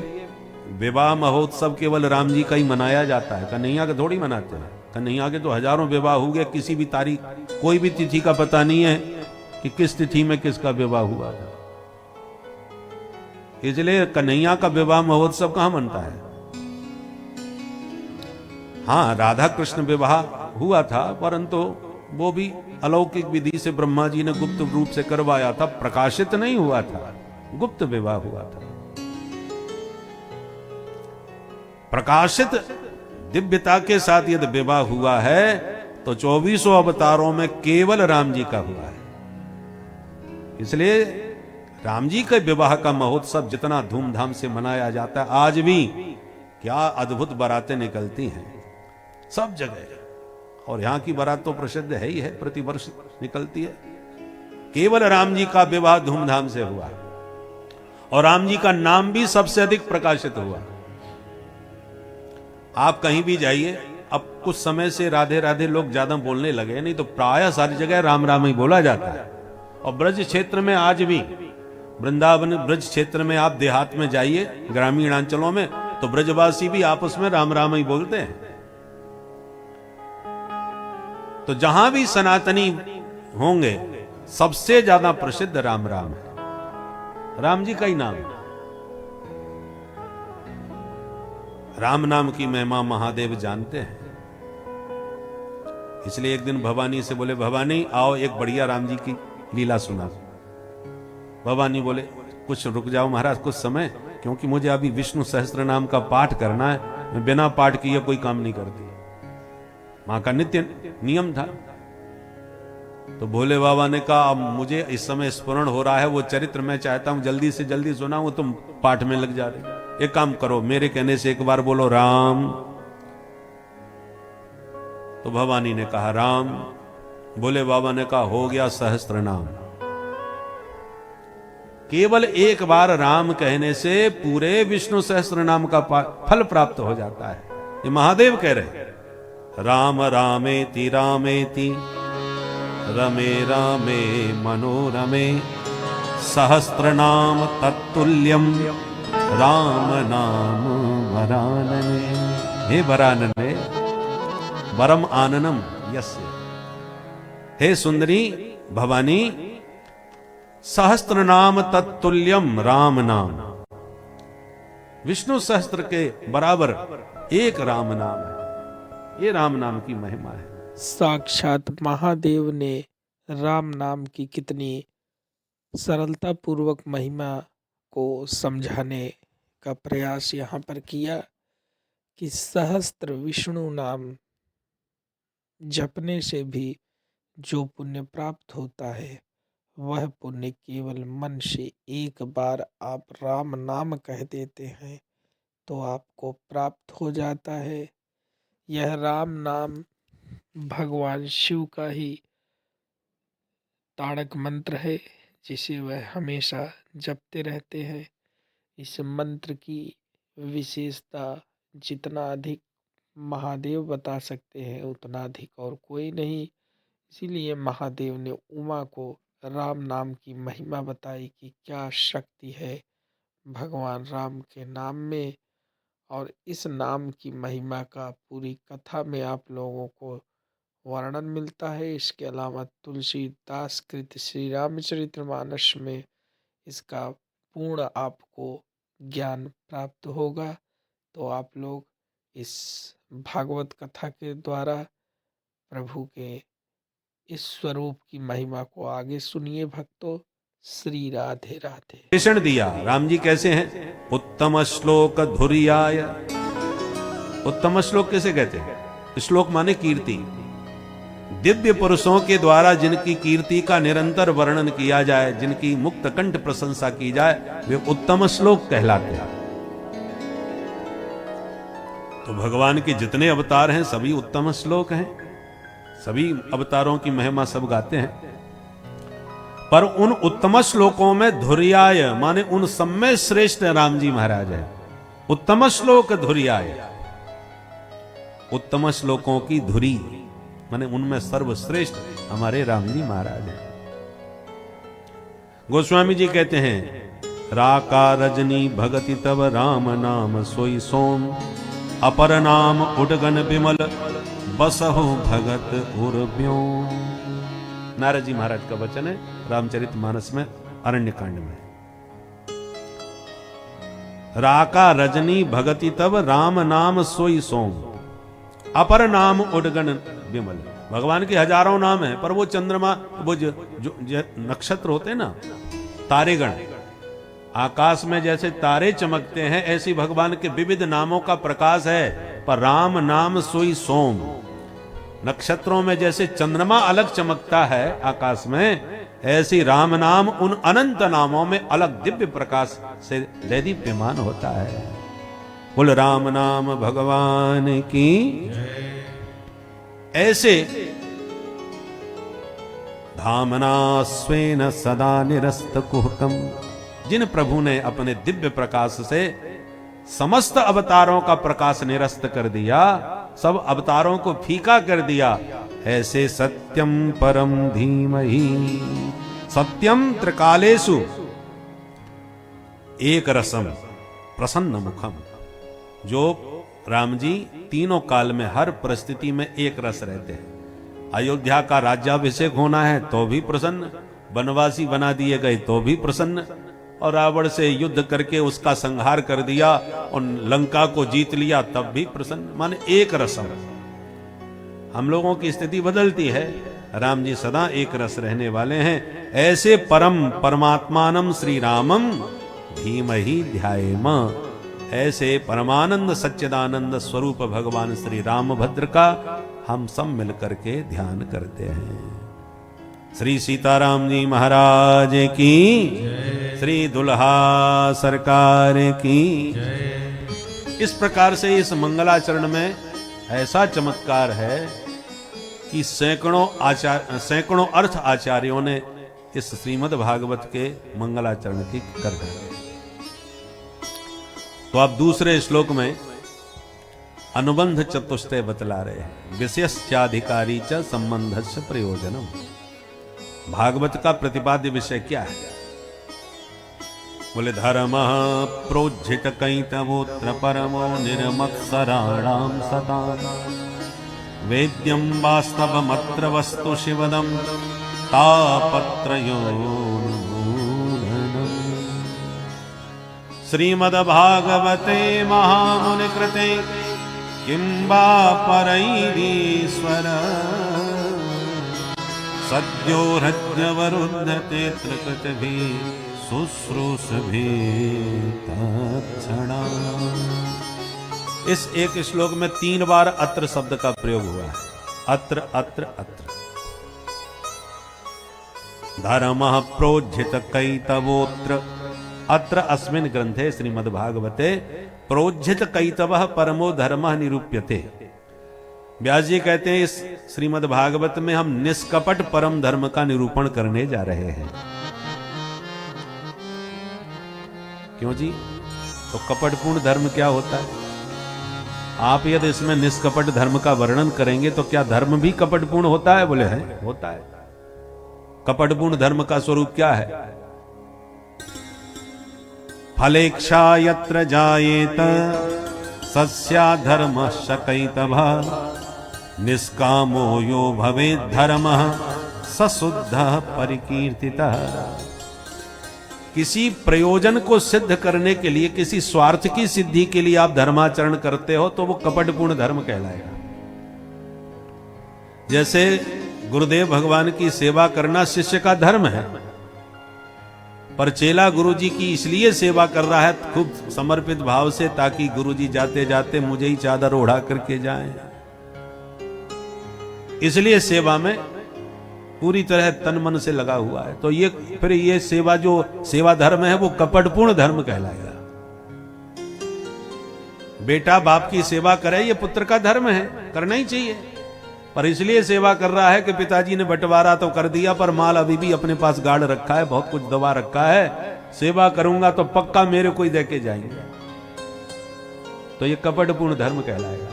विवाह महोत्सव केवल राम जी का ही मनाया जाता है, कन्हैया का थोड़ी मनाते हैं। कन्हैया के तो हजारों विवाह हुए, किसी भी तारीख, कोई भी तिथि का पता नहीं है कि किस तिथि में किसका विवाह हुआ था। इसलिए कन्हैया का विवाह महोत्सव कहां मनता है। हाँ, राधा कृष्ण विवाह हुआ था, परंतु वो भी अलौकिक विधि से ब्रह्मा जी ने गुप्त रूप से करवाया था, प्रकाशित नहीं हुआ था, गुप्त विवाह हुआ था। प्रकाशित दिव्यता के साथ यदि विवाह हुआ है तो 24 अवतारों में केवल राम जी का हुआ है। इसलिए राम जी के विवाह का महोत्सव जितना धूमधाम से मनाया जाता है, आज भी क्या अद्भुत बारातें निकलती हैं सब जगह, और यहां की बारात तो प्रसिद्ध है ही है, प्रतिवर्ष निकलती है। केवल राम जी का विवाह धूमधाम से हुआ और राम जी का नाम भी सबसे अधिक प्रकाशित हुआ। आप कहीं भी जाइए, अब कुछ समय से राधे राधे लोग ज्यादा बोलने लगे, नहीं तो प्रायः सारी जगह राम राम ही बोला जाता है। और ब्रज क्षेत्र में आज भी, वृंदावन ब्रज क्षेत्र में आप देहात में जाइए, ग्रामीण अंचलों में, तो ब्रजवासी भी आपस में राम राम ही बोलते हैं। तो जहां भी सनातनी होंगे, सबसे ज्यादा प्रसिद्ध राम राम है, राम जी का ही नाम है। राम नाम की महिमा महादेव जानते हैं। इसलिए एक दिन भवानी से बोले, भवानी आओ एक बढ़िया राम जी की लीला सुना। भवानी बोले, कुछ रुक जाओ महाराज, कुछ समय, क्योंकि मुझे अभी विष्णु सहस्त्र नाम का पाठ करना है, मैं बिना पाठ किए कोई काम नहीं करती। मां का नित्य नियम था। तो भोले बाबा ने कहा, अब मुझे इस समय स्मरण हो रहा है वो चरित्र, मैं चाहता हूं जल्दी से जल्दी सुनाऊं, तुम पाठ में लग जा रहे। एक काम करो, मेरे कहने से एक बार बोलो राम। तो भवानी ने कहा राम। भोले बाबा ने कहा हो गया सहस्त्र नाम। केवल एक बार राम कहने से पूरे विष्णु सहस्त्र नाम का फल प्राप्त हो जाता है। ये महादेव कह रहे, राम रामेति रामेति रमे रामे मनोरमे सहस्त्र नाम तत्तुल्यम राम नाम वरानने। हे वरानने, वरम आननम यस्य। हे सुंदरी भवानी, सहस्त्र नाम तत्तुल्यम राम नाम। विष्णु सहस्त्र के बराबर एक राम नाम है। ये राम नाम की महिमा है। साक्षात महादेव ने राम नाम की कितनी सरलता पूर्वक महिमा को समझाने का प्रयास यहाँ पर किया कि सहस्त्र विष्णु नाम जपने से भी जो पुण्य प्राप्त होता है, वह पुण्य केवल मन से एक बार आप राम नाम कह देते हैं तो आपको प्राप्त हो जाता है। यह राम नाम भगवान शिव का ही तारक मंत्र है, जिसे वह हमेशा जपते रहते हैं। इस मंत्र की विशेषता जितना अधिक महादेव बता सकते हैं, उतना अधिक और कोई नहीं। इसीलिए महादेव ने उमा को राम नाम की महिमा बताई कि क्या शक्ति है भगवान राम के नाम में। और इस नाम की महिमा का पूरी कथा में आप लोगों को वर्णन मिलता है। इसके अलावा तुलसीदास कृत श्री रामचरितमानस में इसका पूर्ण आपको ज्ञान प्राप्त होगा। तो आप लोग इस भागवत कथा के द्वारा प्रभु के इस स्वरूप की महिमा को आगे सुनिए भक्तों। श्री राधे राधे। विशेषण दिया राम जी कैसे हैं? उत्तम श्लोक धुर्याय। उत्तम श्लोक कैसे कहते हैं? श्लोक माने कीर्ति। दिव्य पुरुषों के द्वारा जिनकी कीर्ति का निरंतर वर्णन किया जाए, जिनकी मुक्त कंठ प्रशंसा की जाए, वे उत्तम श्लोक कहलाते हैं। तो भगवान के जितने अवतार हैं सभी उत्तम श्लोक हैं। सभी अवतारों की महिमा सब गाते हैं। पर उन उत्तम श्लोकों में धुर्याय माने उन सब में श्रेष्ठ राम जी महाराज है। उत्तम श्लोक धुर्याय, उत्तम श्लोकों की धुरी माने उनमें सर्वश्रेष्ठ हमारे राम जी महाराज हैं। गोस्वामी जी कहते हैं, राका रजनी भगति तब राम नाम सोई सोम, अपर नाम उडगन बिमल बसहु भगत उर्व्योम। नारद जी महाराज का वचन है रामचरितमानस में अरण्यकांड में। राका रजनी भगति तब राम नाम सोई सोम, अपर नाम उडगन विमल। भगवान के हजारों नाम हैं, पर वो चंद्रमा, वो जो नक्षत्र होते हैं ना, तारेगण, आकाश में जैसे तारे चमकते हैं, ऐसी भगवान के विविध नामों का प्रकाश है। पर राम नाम सोई सोम, नक्षत्रों में जैसे चंद्रमा अलग चमकता है आकाश में, ऐसी राम नाम उन अनंत नामों में अलग दिव्य प्रकाश से दैदीप्यमान होता है। बोल राम नाम भगवान की। ऐसे धामना स्वेन सदा निरस्त कुहकम, जिन प्रभु ने अपने दिव्य प्रकाश से समस्त अवतारों का प्रकाश निरस्त कर दिया, सब अवतारों को फीका कर दिया, ऐसे सत्यम परम धीमहि सत्यम त्रिकालेषु एक रसम प्रसन्न मुखम। जो राम जी तीनों काल में हर परिस्थिति में एक रस रहते हैं। अयोध्या का राज्याभिषेक होना है तो भी प्रसन्न, वनवासी बना दिए गए तो भी प्रसन्न, और रावण से युद्ध करके उसका संहार कर दिया और लंका को जीत लिया तब भी प्रसन्न। माने एक रसम। हम लोगों की स्थिति बदलती है, राम जी सदा एक रस रहने वाले हैं। ऐसे परम परमात्मानम श्री रामम धीमहि ध्यायेम, ऐसे परमानंद सच्चिदानंद स्वरूप भगवान श्री रामभद्र का हम सब मिलकर के ध्यान करते हैं। श्री सीताराम जी महाराज की, श्री दुल्हा सरकार की। इस प्रकार से इस मंगलाचरण में ऐसा चमत्कार है कि सैकड़ों अर्थ आचार्यों ने इस श्रीमद् भागवत के मंगलाचरण की कर डाली। तो आप दूसरे श्लोक में अनुबंध चतुष्टय बतला रहे हैं। विषयश्चाधिकारी च संबंधस्य प्रयोजनम। भागवत का प्रतिपाद्य विषय क्या है? बोले धर्म प्रोज्झित कैतवोत्र परमो निर्मत्सराणाम सता, वेद्यम वास्तवमत्र वस्तु शिवदम तापत्रयो श्रीमद्भागवते महामुनि कृते किं वा परैरीश्वर सद्यो हृद्यवरुन्धते त्रिकृतभिः शुश्रूषभिः तत्क्षणा। इस एक श्लोक में 3 बार अत्र शब्द का प्रयोग हुआ है। अत्र अत्र अत्र। धर्मः प्रोज्झित कैतवोत्र अत्र अस्मिन् ग्रंथे श्रीमद्भागवते प्रोज्झित कैतवः परमो धर्मः निरूप्यते। व्यास जी कहते हैं इस श्रीमद्भागवत में हम निष्कपट परम धर्म का निरूपण करने जा रहे हैं। क्यों जी? तो कपटपूर्ण धर्म क्या होता है? आप यदि इसमें निष्कपट धर्म का वर्णन करेंगे तो क्या धर्म भी कपटपूर्ण होता है? बोले है, होता है। कपटपूर्ण धर्म का स्वरूप क्या है? फलेक्षा यत्र जायेत सस्या धर्मश्च कैतवः निष्कामो यो भवेत् धर्मः स शुद्धः परिकीर्तितः। किसी प्रयोजन को सिद्ध करने के लिए, किसी स्वार्थ की सिद्धि के लिए आप धर्माचरण करते हो तो वो कपटपूर्ण धर्म कहलाएगा। जैसे गुरुदेव भगवान की सेवा करना शिष्य का धर्म है, पर चेला गुरुजी की इसलिए सेवा कर रहा है खूब समर्पित भाव से, ताकि गुरुजी जाते जाते मुझे ही चादर ओढ़ा करके जाएं। इसलिए सेवा में पूरी तरह तन मन से लगा हुआ है। तो ये फिर ये सेवा जो सेवा धर्म है वो कपटपूर्ण धर्म कहलाएगा। बेटा बाप की सेवा करे, ये पुत्र का धर्म है, करना ही चाहिए। पर इसलिए सेवा कर रहा है कि पिताजी ने बंटवारा तो कर दिया, पर माल अभी भी अपने पास गाड़ रखा है, बहुत कुछ दबा रखा है, सेवा करूंगा तो पक्का मेरे को ही देके जाएंगे। तो ये कपटपूर्ण धर्म कहलाएगा।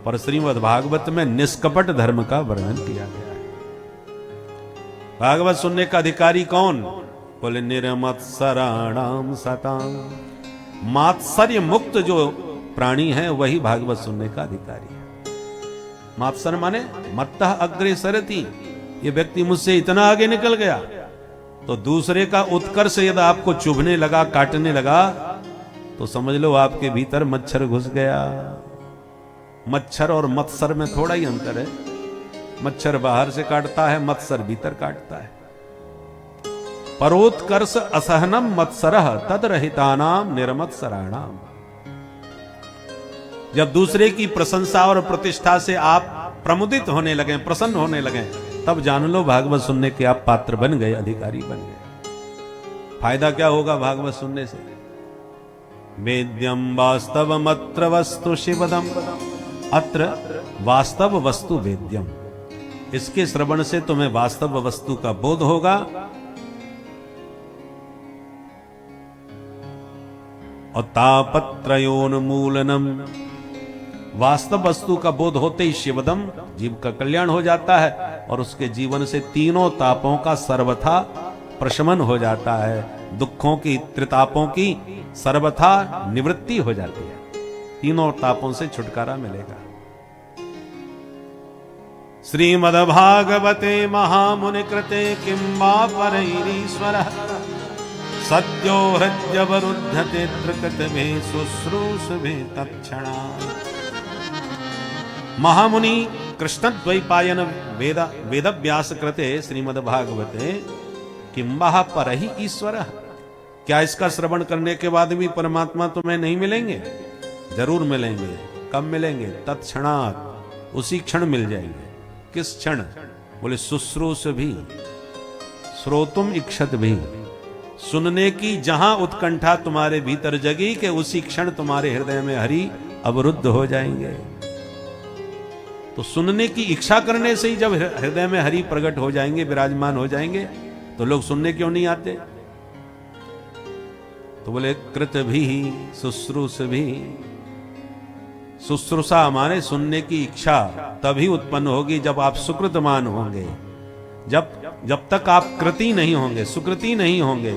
पर श्रीमद् भागवत में निष्कपट धर्म का वर्णन किया गया है। भागवत सुनने का अधिकारी कौन? बोले निर्मत्सराणाम सताम। मात्सर्य मुक्त जो प्राणी है वही भागवत सुनने का अधिकारी है। मात्सर माने मत्तः अग्रे सरती, ये व्यक्ति मुझसे इतना आगे निकल गया तो दूसरे का उत्कर्ष यदि आपको चुभने लगा, काटने लगा, तो समझ लो आपके भीतर मच्छर घुस गया। मच्छर और मत्सर में थोड़ा ही अंतर है। मच्छर बाहर से काटता है, मत्सर भीतर काटता है। परोत्कर्ष असहनम मत्सरः तदरहितानाम निर्मत्सराणाम। जब दूसरे की प्रशंसा और प्रतिष्ठा से आप प्रमुदित होने लगे, प्रसन्न होने लगे, तब जान लो भागवत सुनने के आप पात्र बन गए, अधिकारी बन गए। फायदा क्या होगा भागवत सुनने से? वेद्यम वास्तवमत्र वस्तु शिवदम, अत्र वास्तव वस्तु वेद्यम। इसके श्रवण से तुम्हें वास्तव वस्तु का बोध होगा और तापत्रयोन्मूलनम। वास्तव वस्तु का बोध होते ही शिवदम, जीव का कल्याण हो जाता है और उसके जीवन से तीनों तापों का सर्वथा प्रशमन हो जाता है। दुखों की, त्रितापों की सर्वथा निवृत्ति हो जाती है। तीनों तापों से छुटकारा मिलेगा। श्रीमद्भागवते महामुनि कृते किं वा परैरीश्वरः सद्यो हृद्यवरुन्धते त्रिकृतभिः शुश्रूषभिः तत्क्षणात्। महामुनि कृष्णद्वैपायन वेदव्यास कृते श्रीमद्भागवते किं वा परहि ईश्वरः। क्या इसका श्रवण करने के बाद भी परमात्मा तुम्हें नहीं मिलेंगे? जरूर मिलेंगे। कब मिलेंगे? तत्क्षणात्, उसी क्षण मिल जाएंगे। किस क्षण? बोले शुश्रूषभिः, श्रोतुम इक्षत भी। सुनने की जहां उत्कंठा तुम्हारे भीतर जगी कि उसी क्षण तुम्हारे हृदय में हरि अवरुद्ध हो जाएंगे। तो सुनने की इच्छा करने से ही जब हृदय में हरि प्रकट हो जाएंगे, विराजमान हो जाएंगे, तो लोग सुनने क्यों नहीं आते? तो बोले कृत भी शुश्रूष भी। शुश्रूषा माने सुनने की इच्छा तभी उत्पन्न होगी जब आप सुकृतमान होंगे। जब तक आप कृति नहीं होंगे, सुकृति नहीं होंगे,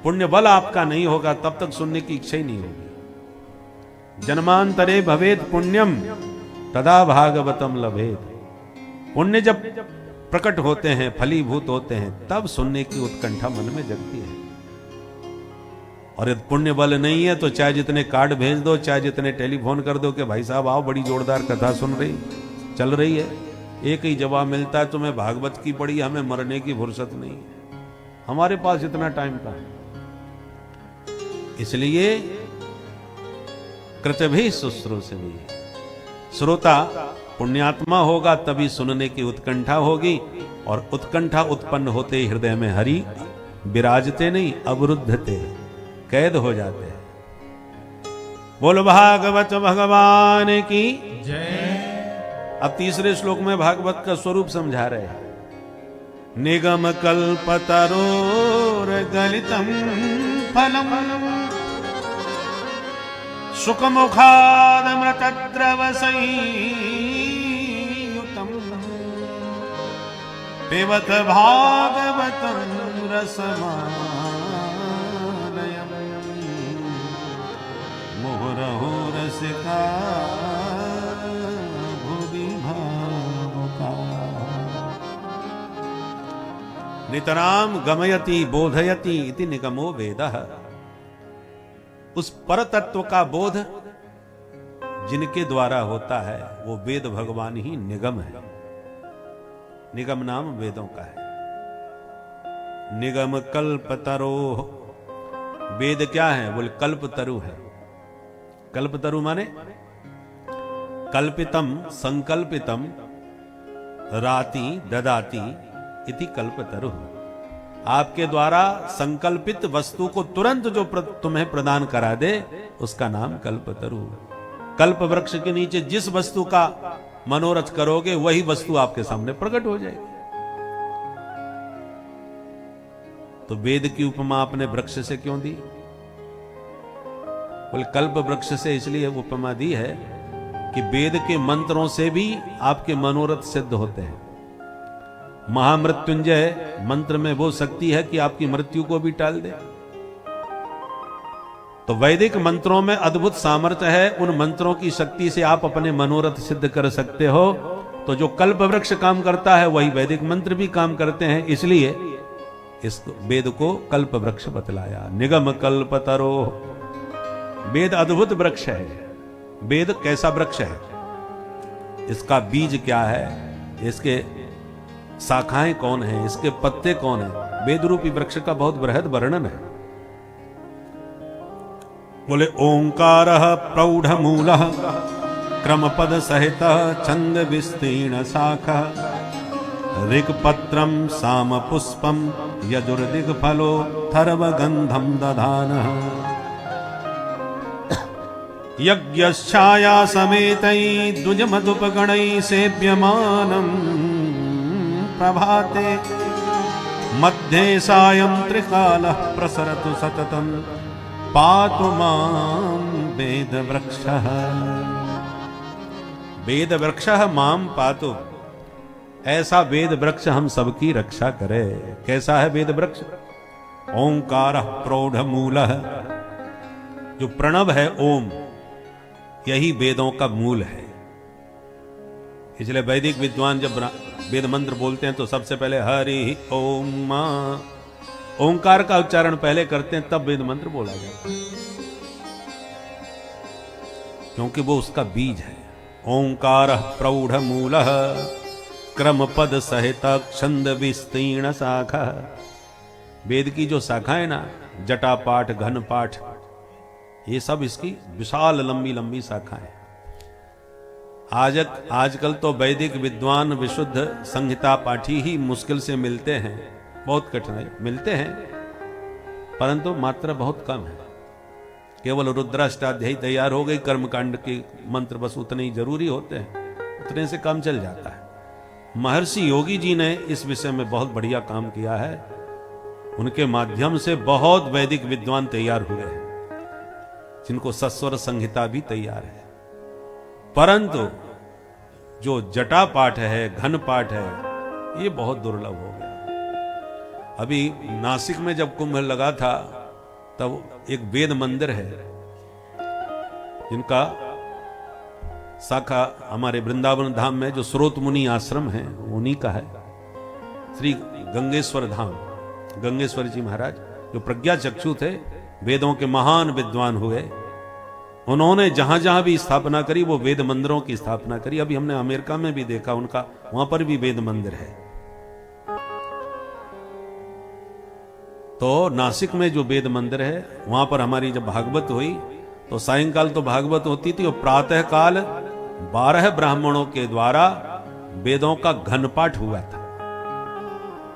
पुण्य बल आपका नहीं होगा, तब तक सुनने की इच्छा ही नहीं होगी। जन्मांतरे भवेद पुण्यम तदा भागवतम लभेद। पुण्य जब प्रकट होते हैं, फलीभूत होते हैं, तब सुनने की उत्कंठा मन में जगती है। और यदि पुण्य बल नहीं है तो चाहे जितने कार्ड भेज दो, चाहे जितने टेलीफोन कर दो कि भाई साहब आओ, बड़ी जोरदार कथा सुन रही चल रही है, एक ही जवाब मिलता है, तुम्हें भागवत की पड़ी, हमें मरने की फुर्सत नहीं है, हमारे पास इतना टाइम कहां। इसलिए कृतभि शुश्रूषवी, श्रोता पुण्यात्मा होगा तभी सुनने की उत्कंठा होगी, और उत्कंठा उत्पन्न होते ही हृदय में हरि विराजते नहीं, अवरुद्धते, कैद हो जाते हैं। बोल भागवत भगवान की जय। अब तीसरे श्लोक में भागवत का स्वरूप समझा रहे हैं। निगम कल्पतरोर गलितम फलम सुखमुखादमृतद्रव संयुतम पिबत भागवतं रसमालयम् मुहुरहो रसिका भुवि भावुका। नितराम गमयति बोधयति इति निगमो वेदः। उस पर तत्व का बोध जिनके द्वारा होता है वो वेद भगवान ही निगम है। निगम नाम वेदों का है। निगम कल्पतरो, वेद क्या है? बोले कल्पतरु है। कल्पतरु माने कल्पितम संकल्पितम राति ददाति इति कल्पतरु। आपके द्वारा संकल्पित वस्तु को तुरंत जो तुम्हें प्रदान करा दे उसका नाम कल्पतरु। कल्प वृक्ष के नीचे जिस वस्तु का मनोरथ करोगे वही वस्तु आपके सामने प्रकट हो जाएगी। तो वेद की उपमा आपने वृक्ष से क्यों दी? बोले कल्प वृक्ष से इसलिए उपमा दी है कि वेद के मंत्रों से भी आपके मनोरथ सिद्ध होते हैं। महामृत्युंजय मंत्र में वो शक्ति है कि आपकी मृत्यु को भी टाल दे। तो वैदिक मंत्रों में अद्भुत सामर्थ्य है। उन मंत्रों की शक्ति से आप अपने मनोरथ सिद्ध कर सकते हो। तो जो कल्प वृक्ष काम करता है वही वैदिक मंत्र भी काम करते हैं। इसलिए इस वेद को कल्प वृक्ष बतलाया। निगम कल्पतरो, वेद अद्भुत वृक्ष है। वेद कैसा वृक्ष है? इसका बीज क्या है? इसके शाखाएं कौन है? इसके पत्ते कौन है? वेद रूपी वृक्ष का बहुत बृहद वर्णन है। बोले ओंकारः प्रौढ़ मूलः क्रमपद सहित छंद विस्तीर्ण शाखा ऋक्पत्रम साम पुष्पम यजुर्दिग फलो थर्व गंधम दधानः यज्ञच्छाया समेतै द्विज मधुपगणै सेव्यमानम् प्रभाते मध्ये सायं त्रिकालः प्रसरतु सततं पातु मां वेद वृक्षः। वेद वृक्षः मां पातु, ऐसा वेद वृक्ष हम सबकी रक्षा करे। कैसा है वेद वृक्ष? ओंकारः प्रौढ़ मूलः, जो प्रणव है ओम, यही वेदों का मूल है। इसलिए वैदिक विद्वान जब वेद मंत्र बोलते हैं तो सबसे पहले हरि ओम ओंकार का उच्चारण पहले करते हैं, तब वेद मंत्र बोला जाता है, क्योंकि वो उसका बीज है। ओंकार प्रौढ़ मूलः क्रम पद सहित छंद विस्तीर्ण शाखा। वेद की जो शाखाएं ना, जटा पाठ, घन पाठ, ये सब इसकी विशाल लंबी लंबी शाखाएं। आजकल तो वैदिक विद्वान विशुद्ध संहिता पाठी ही मुश्किल से मिलते हैं, बहुत कठिनाई मिलते हैं, परंतु मात्रा बहुत कम है। केवल रुद्राष्टाध्यायी तैयार हो गई, कर्मकांड के मंत्र बस उतने ही जरूरी होते हैं, उतने से काम चल जाता है। महर्षि योगी जी ने इस विषय में बहुत बढ़िया काम किया है। उनके माध्यम से बहुत वैदिक विद्वान तैयार हुए हैं, जिनको सस्वर संहिता भी तैयार है। परंतु जो जटा पाठ है, घन पाठ है, ये बहुत दुर्लभ हो गया। अभी नासिक में जब कुंभ लगा था तब एक वेद मंदिर है जिनका शाखा हमारे वृंदावन धाम में जो स्रोत मुनि आश्रम है उन्हीं का है। श्री गंगेश्वर धाम, गंगेश्वर जी महाराज जो प्रज्ञा चक्षु थे, वेदों के महान विद्वान हुए। उन्होंने जहां जहां भी स्थापना करी वो वेद मंदिरों की स्थापना करी। अभी हमने अमेरिका में भी देखा उनका, वहां पर भी वेद मंदिर है। तो नासिक में जो वेद मंदिर है वहां पर हमारी जब भागवत हुई तो सायंकाल तो भागवत होती थी और प्रातः काल 12 ब्राह्मणों के द्वारा वेदों का घनपाठ हुआ था।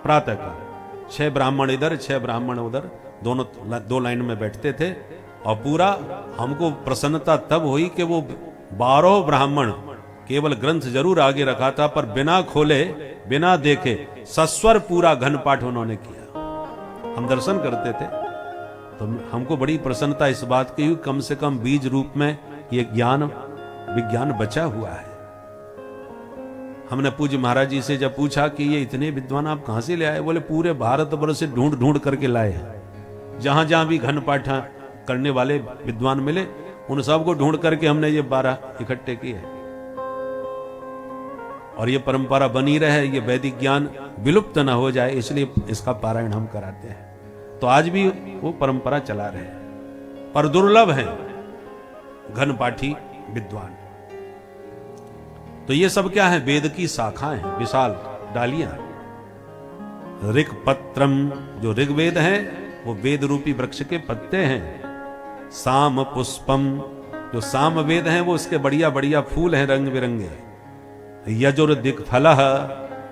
प्रातः काल 6 ब्राह्मण इधर 6 ब्राह्मण उधर, दोनों 2 लाइन में बैठते थे। और पूरा हमको प्रसन्नता तब हुई कि वो 12 ब्राह्मण केवल ग्रंथ जरूर आगे रखा था पर बिना खोले बिना देखे सस्वर पूरा घनपाठ उन्होंने किया। हम दर्शन करते थे तो हमको बड़ी प्रसन्नता इस बात की, कम से कम बीज रूप में ये ज्ञान विज्ञान बचा हुआ है। हमने पूज्य महाराज जी से जब पूछा कि ये इतने विद्वान आप कहां से ले आए, बोले पूरे भारतवर्ष से ढूंढ ढूंढ करके लाए हैं। जहां जहां भी घन पाठ करने वाले विद्वान मिले उन सबको ढूंढ करके हमने ये 12 इकट्ठे किए हैं। और ये परंपरा बनी रहे, ये वैदिक ज्ञान विलुप्त न हो जाए, इसलिए इसका पारायण हम कराते हैं। तो आज भी वो परंपरा चला रहे हैं, पर दुर्लभ है घनपाठी विद्वान। तो ये सब क्या है? वेद की शाखाएं हैं, विशाल डालियां। ऋग पत्रम, जो ऋग्वेद है वो वेद रूपी वृक्ष के पत्ते हैं। साम पुष्पम, जो साम वेद है वो उसके बढ़िया बढ़िया फूल हैं रंग बिरंगे। यजुर दिक्फल,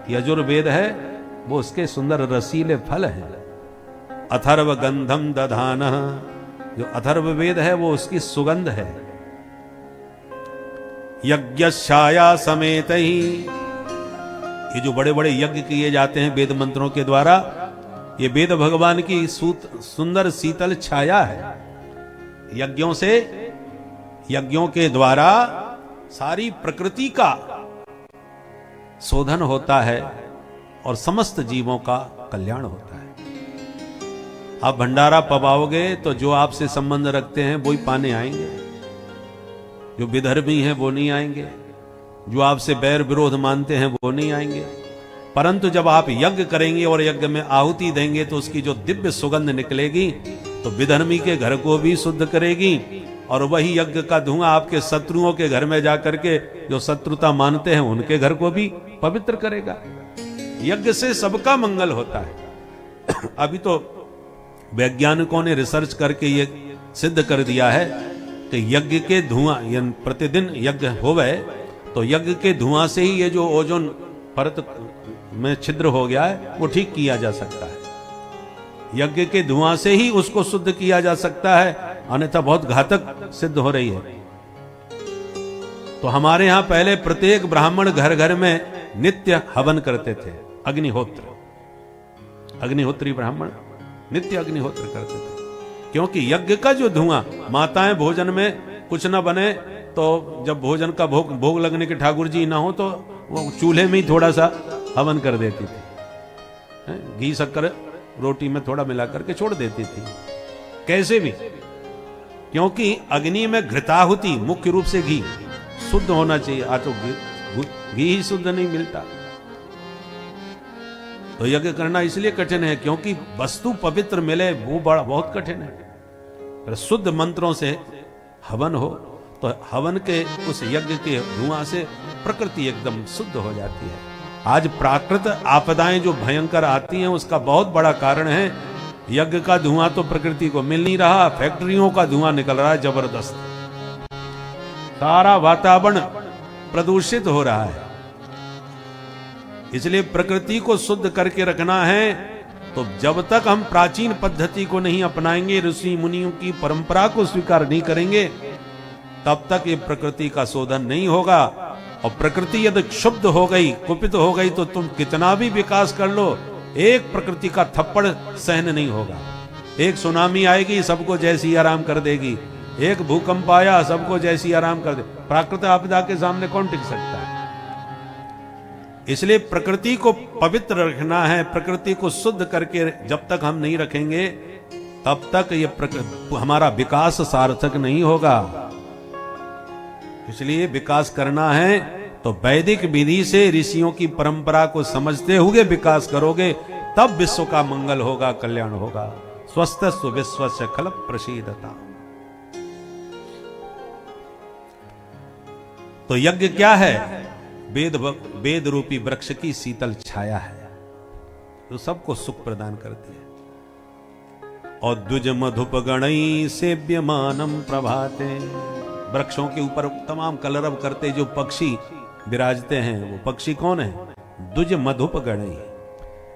यजुर्वेद है वो उसके सुंदर रसीले फल हैं। अथर्व गंधम दधान, जो अथर्व वेद है वो उसकी सुगंध है। यज्ञशाया समेत ही, ये जो बड़े बड़े यज्ञ किए जाते हैं वेद मंत्रों के द्वारा, ये वेद भगवान की सुंदर शीतल छाया है। यज्ञों से, यज्ञों के द्वारा सारी प्रकृति का शोधन होता है और समस्त जीवों का कल्याण होता है। आप भंडारा पवाओगे तो जो आपसे संबंध रखते हैं वो ही पाने आएंगे। जो विधर्मी हैं वो नहीं आएंगे, जो आपसे बैर विरोध मानते हैं वो नहीं आएंगे। परंतु जब आप यज्ञ करेंगे और यज्ञ में आहुति देंगे तो उसकी जो दिव्य सुगंध निकलेगी तो विधर्मी के घर को भी शुद्ध करेगी, और वही यज्ञ का धुआं आपके शत्रुओं के घर में जाकर के जो शत्रुता मानते हैं उनके घर को भी पवित्र करेगा। यज्ञ से सबका मंगल होता है। अभी तो वैज्ञानिकों ने रिसर्च करके ये सिद्ध कर दिया है कि यज्ञ के धुआं, प्रतिदिन यज्ञ होवे तो यज्ञ के धुआं से ही ये जो ओजोन परत में छिद्र हो गया है वो ठीक किया जा सकता है। यज्ञ के धुआं से ही उसको शुद्ध किया जा सकता है, अन्यथा बहुत घातक सिद्ध हो रही है। तो हमारे यहां पहले प्रत्येक ब्राह्मण घर घर में नित्य हवन करते थे, अग्निहोत्र। अग्निहोत्री ब्राह्मण नित्य अग्निहोत्र करते थे, क्योंकि यज्ञ का जो धुआं, माताएं भोजन में कुछ न बने तो जब भोजन का भोग लगने के ठाकुर जी ना हो तो वो चूल्हे में ही थोड़ा सा हवन कर देती थी, घी शक्कर रोटी में थोड़ा मिला करके छोड़ देती थी, कैसे भी, क्योंकि अग्नि में घृताहुति, मुख्य रूप से घी शुद्ध होना चाहिए। आज तो घी ही शुद्ध नहीं मिलता। तो यज्ञ करना इसलिए कठिन है क्योंकि वस्तु पवित्र मिले वो बड़ा बहुत कठिन है। पर शुद्ध मंत्रों से हवन हो तो हवन के उस यज्ञ के धुआं से प्रकृति एकदम शुद्ध हो जाती है। आज प्राकृत आपदाएं जो भयंकर आती हैं उसका बहुत बड़ा कारण है यज्ञ का धुआं तो प्रकृति को मिल नहीं रहा, फैक्ट्रियों का धुआं निकल रहा है जबरदस्त, सारा वातावरण प्रदूषित हो रहा है। इसलिए प्रकृति को शुद्ध करके रखना है तो जब तक हम प्राचीन पद्धति को नहीं अपनाएंगे, ऋषि मुनियों की परंपरा को स्वीकार नहीं करेंगे, तब तक ये प्रकृति का शोधन नहीं होगा। और प्रकृति यदि क्षुब्ध हो गई, कुपित हो गई तो तुम कितना भी विकास कर लो, एक प्रकृति का थप्पड़ सहन नहीं होगा। एक सुनामी आएगी सबको जैसी आराम कर देगी, एक भूकंप आया सबको जैसी आराम कर दे। प्राकृतिक आपदा के सामने कौन टिक सकता है? इसलिए प्रकृति को पवित्र रखना है, प्रकृति को शुद्ध करके जब तक हम नहीं रखेंगे तब तक ये हमारा विकास सार्थक नहीं होगा। इसलिए विकास करना है तो वैदिक विधि से ऋषियों की परंपरा को समझते हुए विकास करोगे, तब विश्व का मंगल होगा, कल्याण होगा, स्वस्थ सुविश्वस्य खल प्रसीदता। तो यज्ञ क्या है? वेद रूपी वृक्ष की शीतल छाया है जो सबको सुख प्रदान करती है। और द्विज मधुप गणई सेव्यमानम प्रभाते, वृक्षों के ऊपर तमाम कलरव करते जो पक्षी विराजते हैं, वो पक्षी कौन है? द्विज मधुप गणई।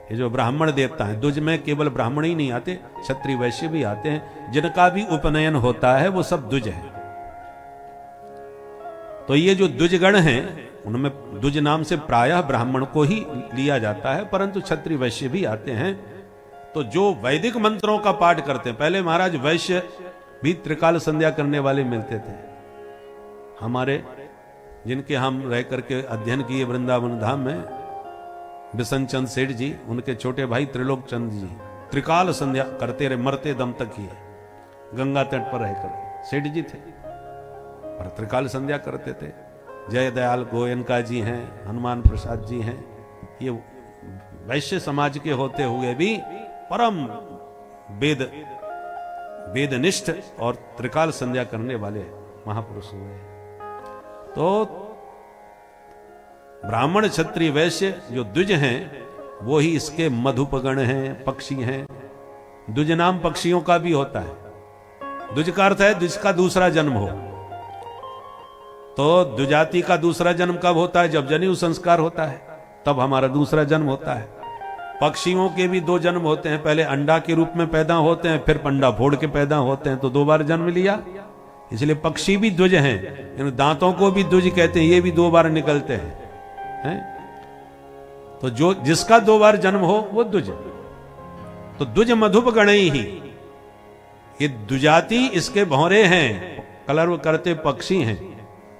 ये जो ब्राह्मण देवता है, द्विज में केवल ब्राह्मण ही नहीं आते, क्षत्रिय वैश्य भी आते हैं, जिनका भी उपनयन होता है वो सब द्विज है। तो ये जो द्विजगण हैं, उनमें द्विज नाम से प्रायः ब्राह्मण को ही लिया जाता है, परंतु क्षत्रिय वैश्य भी आते हैं। तो जो वैदिक मंत्रों का पाठ करते हैं, पहले महाराज वैश्य भी त्रिकाल संध्या करने वाले मिलते थे। हमारे जिनके हम रह करके अध्ययन किए वृंदावन धाम में, बिशन चंद सेठ जी, उनके छोटे भाई त्रिलोक चंद जी त्रिकाल संध्या करते रहे, मरते दम तक किए, गंगा तट पर रहकर। सेठ जी थे पर त्रिकाल संध्या करते थे। जय दयाल गोयनका जी हैं, हनुमान प्रसाद जी हैं, ये वैश्य समाज के होते हुए भी परम वेदनिष्ठ और त्रिकाल संध्या करने वाले महापुरुष हुए। तो ब्राह्मण क्षत्रिय वैश्य जो द्विज हैं वो ही इसके मधुपगण हैं, पक्षी हैं। द्विज नाम पक्षियों का भी होता है। द्विज का अर्थ है जिसका दूसरा जन्म हो। तो द्विजाति का दूसरा जन्म कब होता है? जब जनेऊ संस्कार होता है, तब हमारा दूसरा जन्म होता है। पक्षियों के भी दो जन्म होते हैं, पहले अंडा के रूप में पैदा होते हैं, फिर पंडा फोड़ के पैदा होते हैं, तो दो बार जन्म लिया। इसलिए पक्षी भी द्विज हैं। इन दांतों को भी द्विज कहते हैं, ये भी दो बार निकलते हैं। तो जो जिसका दो बार जन्म हो वो द्विज। तो द्विज मधुप गणई ही, ये द्विजाति इसके भौरे हैं, कलरव करते पक्षी हैं।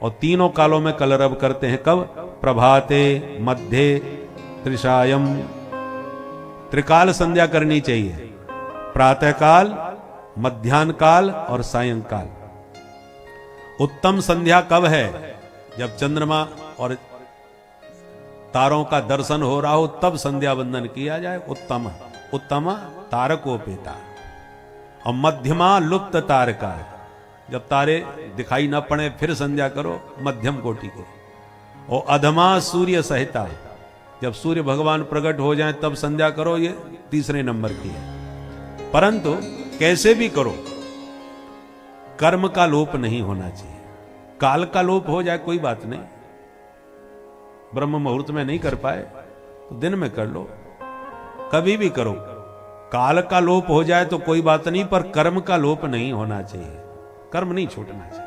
और तीनों कालों में कलरव करते हैं। कब? प्रभाते, मध्य, त्रिशायम। त्रिकाल संध्या करनी चाहिए, प्रातः काल, मध्याह्न काल और सायंकाल। उत्तम संध्या कब है? जब चंद्रमा और तारों का दर्शन हो रहा हो, तब संध्या वंदन किया जाए। उत्तम उत्तम तारकोपेता। और मध्यमा लुप्त तारका, जब तारे दिखाई न पड़े फिर संध्या करो, मध्यम कोटि के। और अधमा सूर्य सहिता, जब सूर्य भगवान प्रकट हो जाए तब संध्या करो, ये तीसरे नंबर की है। परंतु कैसे भी करो, कर्म का लोप नहीं होना चाहिए। काल का लोप हो जाए कोई बात नहीं, ब्रह्म मुहूर्त में नहीं कर पाए तो दिन में कर लो, कभी भी करो। काल का लोप हो जाए तो कोई बात नहीं, पर कर्म का लोप नहीं होना चाहिए, कर्म नहीं छूटना चाहिए।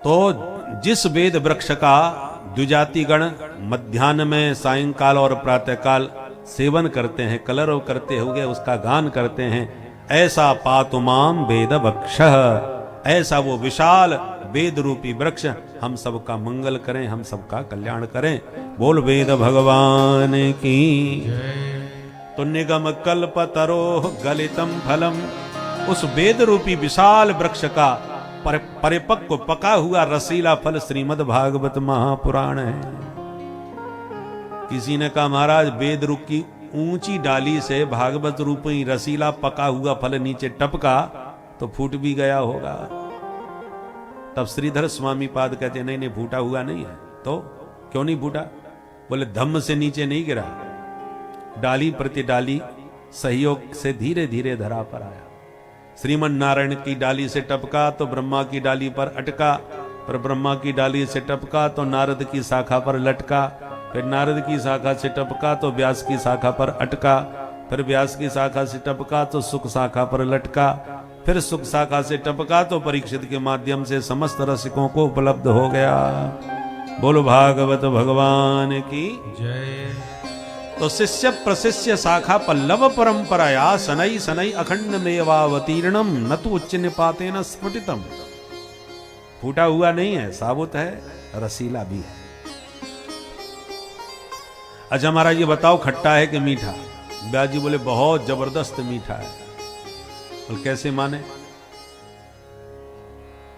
तो जिस वेद वृक्ष का द्विजातिगण मध्याह्न में, सायंकाल और प्रातःकाल सेवन करते हैं, कलरव करते हुए उसका गान करते हैं, ऐसा पातुमाम वेद वृक्ष, ऐसा वो विशाल वेद रूपी वृक्ष हम सबका मंगल करें, हम सबका कल्याण करें। बोल वेद भगवान की। तो निगम कल्पतरोह गलितम फलम, उस वेद रूपी विशाल वृक्ष का परिपक्व पका हुआ रसीला फल श्रीमद् भागवत महापुराण है। किसी ने कहा महाराज वेद रूप की ऊंची डाली से भागवत रूपी रसीला पका हुआ फल नीचे टपका तो फूट भी गया होगा। तब श्रीधर स्वामी पाद कहते नहीं नहीं फूटा हुआ नहीं है। तो क्यों नहीं फूटा? बोले धम्म से नीचे नहीं गिरा, डाली प्रति डाली सहयोग से धीरे धीरे धरा पर आया। श्रीमन नारायण की डाली से टपका तो ब्रह्मा की डाली पर अटका, पर ब्रह्मा की डाली से टपका तो नारद की शाखा पर लटका, फिर नारद की शाखा से टपका तो व्यास की शाखा पर अटका, फिर व्यास की शाखा से टपका तो सुख शाखा पर लटका, फिर सुख शाखा से टपका तो परीक्षित के माध्यम से समस्त रसिकों को उपलब्ध हो गया। बोलो भागवत भगवान की जय। तो शिष्य प्रशिष्य शाखा पल्लव परंपराया सनई सनई अखंड मेवावतीर्णम न तो उच्च निपाते न स्फुटितम। फूटा हुआ नहीं है, साबुत है, रसीला भी है। अच्छा हमारा ये बताओ खट्टा है कि मीठा? व्यास जी बोले बहुत जबरदस्त मीठा है। बोले कैसे माने?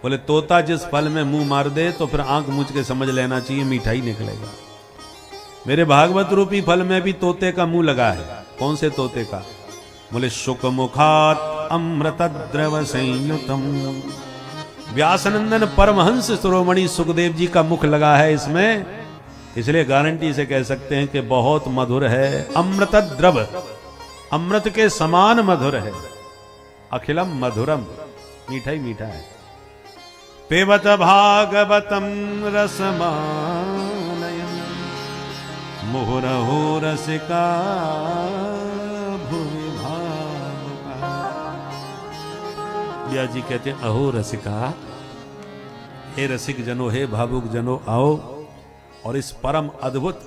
बोले तोता जिस फल में मुंह मार दे तो फिर आंख मूंछ के समझ लेना चाहिए मीठा ही निकलेगा। मेरे भागवत रूपी फल में भी तोते का मुंह लगा है। कौन से तोते का? बोले शुक मुखात अमृत द्रव संयुतम। व्यासनंदन परमहंस शिरोमणि सुखदेव जी का मुख लगा है इसमें, इसलिए गारंटी से कह सकते हैं कि बहुत मधुर है। अमृत द्रव, अमृत के समान मधुर है। अखिलम मधुरम, मीठा ही मीठा है। पेबत भागवतम रसमालयम मुहुरहो रसिका भुवि भावुका। व्यास जी कहते हैं अहो रसिका, हे रसिक जनो, हे भावुक जनो, आओ और इस परम अद्भुत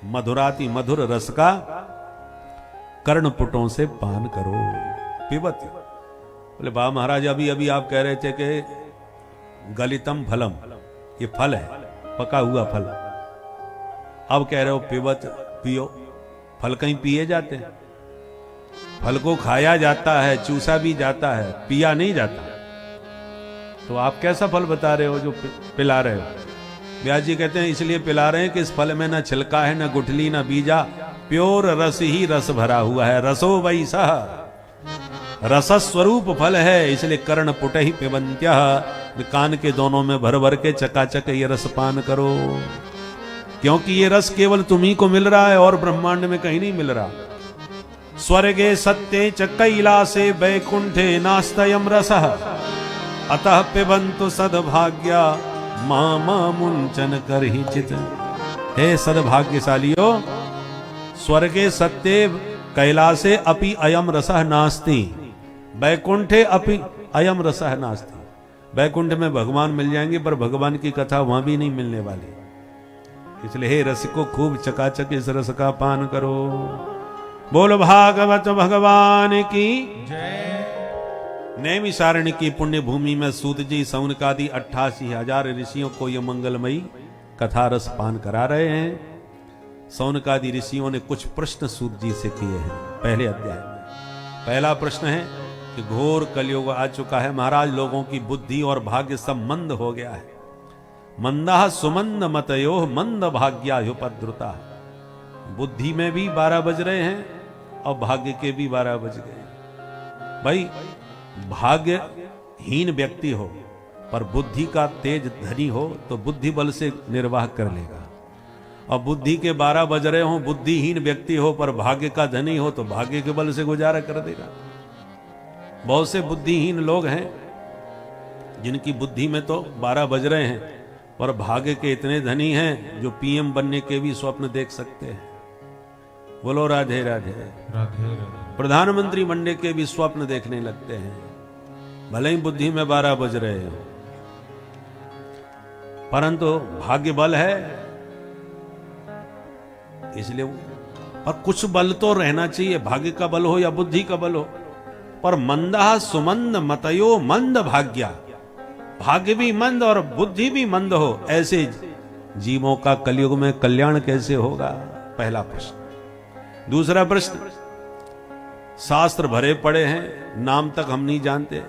मधुराति मधुर रस का कर्णपुटों से पान करो। पिबत। बोले बा महाराज, अभी अभी आप कह रहे थे कि गलितम फलम, ये फल है, पका हुआ फल। अब कह रहे हो पिबत, पियो। फल कहीं पिए जाते हैं? फल को खाया जाता है, चूसा भी जाता है, पिया नहीं जाता। तो आप कैसा फल बता रहे हो जो पिला रहे हो? व्यास जी कहते हैं इसलिए पिला रहे हैं कि इस फल में ना छिलका है, ना गुठली, ना बीजा, प्योर रस ही रस भरा हुआ है। रसो वैसा, रस स्वरूप फल है, इसलिए कर्ण पुट ही पिबंत्य। कान के दोनों में भर भर के चकाचक ये रस पान करो, क्योंकि ये रस केवल तुम्ही को मिल रहा है और ब्रह्मांड में कहीं नहीं मिल रहा। स्वर्गे सत्ये च कैलासे वैकुंठे नास्तयम रसः अतः पिबन्तु सद्भाग्या मामा मुंचन करहि चित। हे सद्भाग्यशालियों, स्वर्गे सत्ये कैलासे अपि अयम रसः नास्ति, वैकुंठे अपि अयम रसः नास्ति। वैकुंठ में भगवान मिल जाएंगे पर भगवान की कथा वहां भी नहीं मिलने वाली। इसलिए हे रसिको, खूब चकाचक इस रस का पान करो। बोल भागवत भगवान की जय। नैमिषारण्य की पुण्य भूमि में सूत जी सौनकादि 88,000 ऋषियों को यह मंगलमयी कथा रस पान करा रहे हैं। सौनकादि ऋषियों ने कुछ प्रश्न सूत जी से किए हैं पहले अध्याय में। पहला प्रश्न है कि घोर कलयुग आ चुका है महाराज, लोगों की बुद्धि और भाग्य सब मंद हो गया है। मंदा सुमंद मतयो मंद भाग्यायुपद्रुता। बुद्धि में भी 12 बज रहे हैं और भाग्य के भी 12 बज गए। भाई, भाग्यहीन व्यक्ति हो पर बुद्धि का तेज धनी हो तो बुद्धि बल से निर्वाह कर लेगा, और बुद्धि के 12 बज रहे हो, बुद्धिहीन व्यक्ति हो पर भाग्य का धनी हो तो भाग्य के बल से गुजारा कर देगा। बहुत से बुद्धिहीन लोग हैं जिनकी बुद्धि में तो 12 बज रहे हैं पर भाग्य के इतने धनी हैं जो पीएम बनने के भी स्वप्न देख सकते हैं। बोलो राधे राधे राधे। प्रधानमंत्री बनने के भी स्वप्न देखने लगते हैं, भले ही बुद्धि में 12 बज रहे हो, परंतु भाग्य बल है इसलिए। और कुछ बल तो रहना चाहिए, भाग्य का बल हो या बुद्धि का बल हो। पर मंदा सुमंद मतयो मंद भाग्या, भाग्य भी मंद और बुद्धि भी मंद हो, ऐसे जीवों का कलयुग में कल्याण कैसे होगा? पहला प्रश्न। दूसरा प्रश्न, शास्त्र भरे पड़े हैं, नाम तक हम नहीं जानते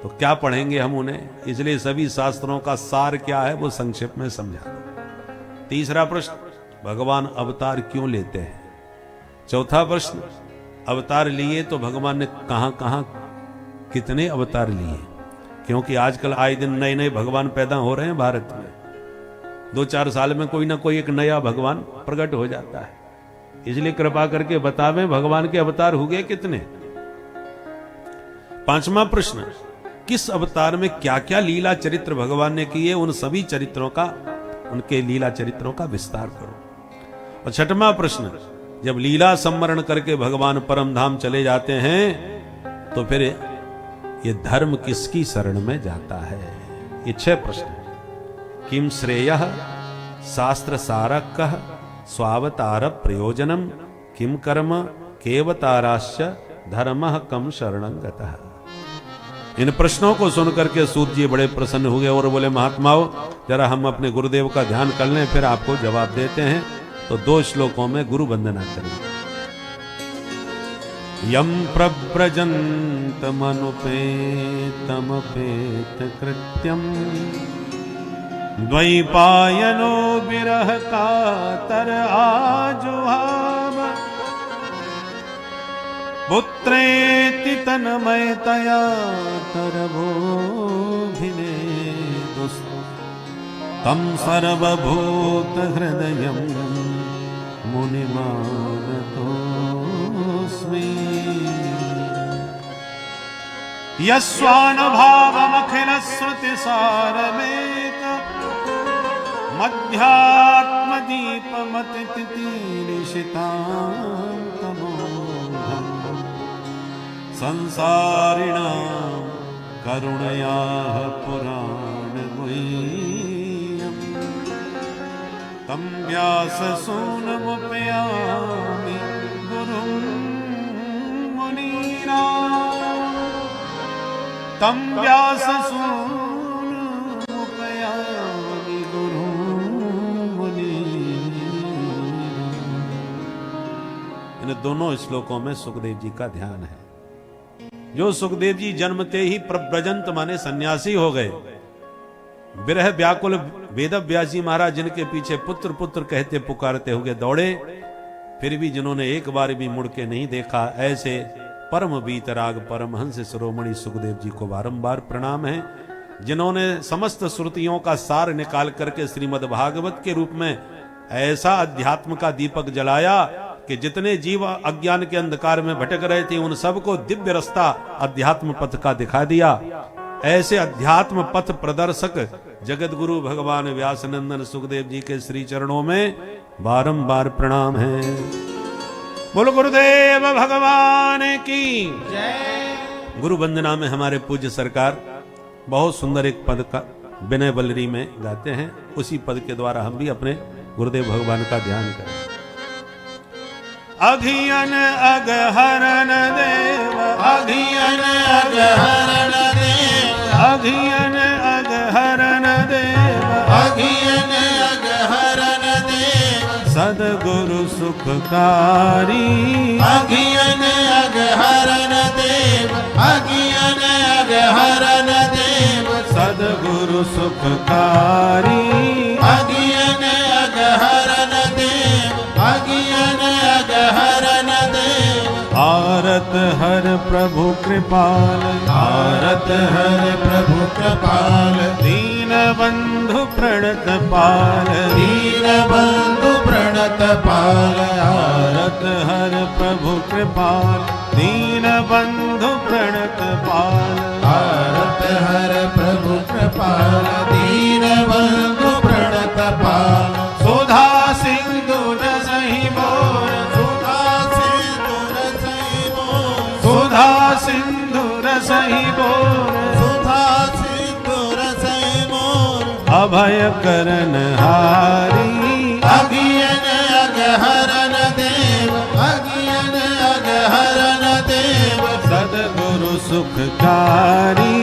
तो क्या पढ़ेंगे हम उन्हें? इसलिए सभी शास्त्रों का सार क्या है वो संक्षेप में समझा दो। तीसरा प्रश्न, भगवान अवतार क्यों लेते हैं? चौथा प्रश्न, अवतार लिए तो भगवान ने कहां कहां कितने अवतार लिए? क्योंकि आजकल आए दिन नए नए भगवान पैदा हो रहे हैं भारत में। 2-4 साल में कोई ना कोई एक नया भगवान प्रकट हो जाता है। इसलिए कृपा करके बतावें भगवान के अवतार हुए कितने? पांचवा प्रश्न, किस अवतार में क्या क्या लीला चरित्र भगवान ने किए, उन सभी चरित्रों का, उनके लीला चरित्रों का विस्तार करो। और छठवां प्रश्न, जब लीला सम्मरण करके भगवान परम धाम चले जाते हैं तो फिर ये धर्म किसकी शरण में जाता है? ये 6 प्रश्न है। किम श्रेयः शास्त्र सारकः स्वावतार प्रयोजनम किम कर्म केवताराश्च धर्मः कम शरणं गतः। इन प्रश्नों को सुनकर के सूत जी बड़े प्रसन्न हुए और बोले, महात्माओं जरा हम अपने गुरुदेव का ध्यान कर लें, फिर आपको जवाब देते हैं। तो 2 श्लोकों में गुरु वंदना करें। यम प्रव्रजन्तमनुपेतमपेत कृत्यम द्वैपायनो विरह कातर आजुहाव पुत्रेति तन्मयतया तरभोभिने तं सर्वभूत हृदयं मुनिमानतोऽस्मि यस्वानुभावमखिलश्रुतिसारमेक मध्यात्मदीपमतितितीर्षितान्तमोघम् संसारिणां करुणयाः पुराणगुह्यम् तं व्याससूनुमुपयामि गुरुं मुनीनाम् तं व्याससूनुमुपयामि गुरुं मुनीनाम्। इन दोनों श्लोकों में सुखदेव जी का ध्यान है। जो सुखदेव जी जन्मते ही प्रव्रजंत माने सन्यासी हो गए, विरह व्याकुल वेदव्यास जी महाराज जिनके पीछे पुत्र पुत्र कहते पुकारते हुए दौड़े, फिर भी जिन्होंने एक बार भी मुड़ के नहीं देखा, ऐसे परम वीतराग परमहंस शिरोमणि सुखदेव जी को बारंबार प्रणाम है। जिन्होंने समस्त श्रुतियों का सार निकाल करके श्रीमद् भागवत के रूप में ऐसा अध्यात्म का दीपक जलाया कि जितने जीव अज्ञान के अंधकार में भटक रहे थे उन सबको दिव्य रास्ता अध्यात्म पथ का दिखा दिया। ऐसे अध्यात्म पथ प्रदर्शक जगत गुरु भगवान व्यास नंदन सुखदेव जी के श्री चरणों में बारंबार प्रणाम है। बोलो गुरुदेव भगवान की जय। गुरु वंदना में हमारे पूज्य सरकार बहुत सुंदर एक पद का विनय बल्लरी में गाते हैं, उसी पद के द्वारा हम भी अपने गुरुदेव भगवान का ध्यान करें। अघियन अगहरन देव, अघियन अगहरन देव, अघियन अगहरन देव, अघियन अगहरन देव, सदगुरु सुखकारी। अघियन अगहरन देव, अघियन अगहरन देव, सदगुरु सुखकारी। अघियन अगहरन देव, अघियन अगहरन देव, आरत हर प्रभु कृपाल, आरत हर प्रभु कृपाल, दीन बंधु प्रणत पाल, दीन बंधु प्रणत पाल, आरत हर प्रभु कृपाल, दीन बंधु प्रणत पाल, आरत हर प्रभु कृपाल, दीन बंधु प्रणत पाल, सुधा सिंधु रसहि मोर, सुधा सिंधु रसहि मोर, सुधा सिंधु रसहि मोर, सुधा सिंधु रसहि मोर, अभय करन हारी। अघियन अगहरन देव, अघियन अगहरन देव, सदगुरु सुखकारी।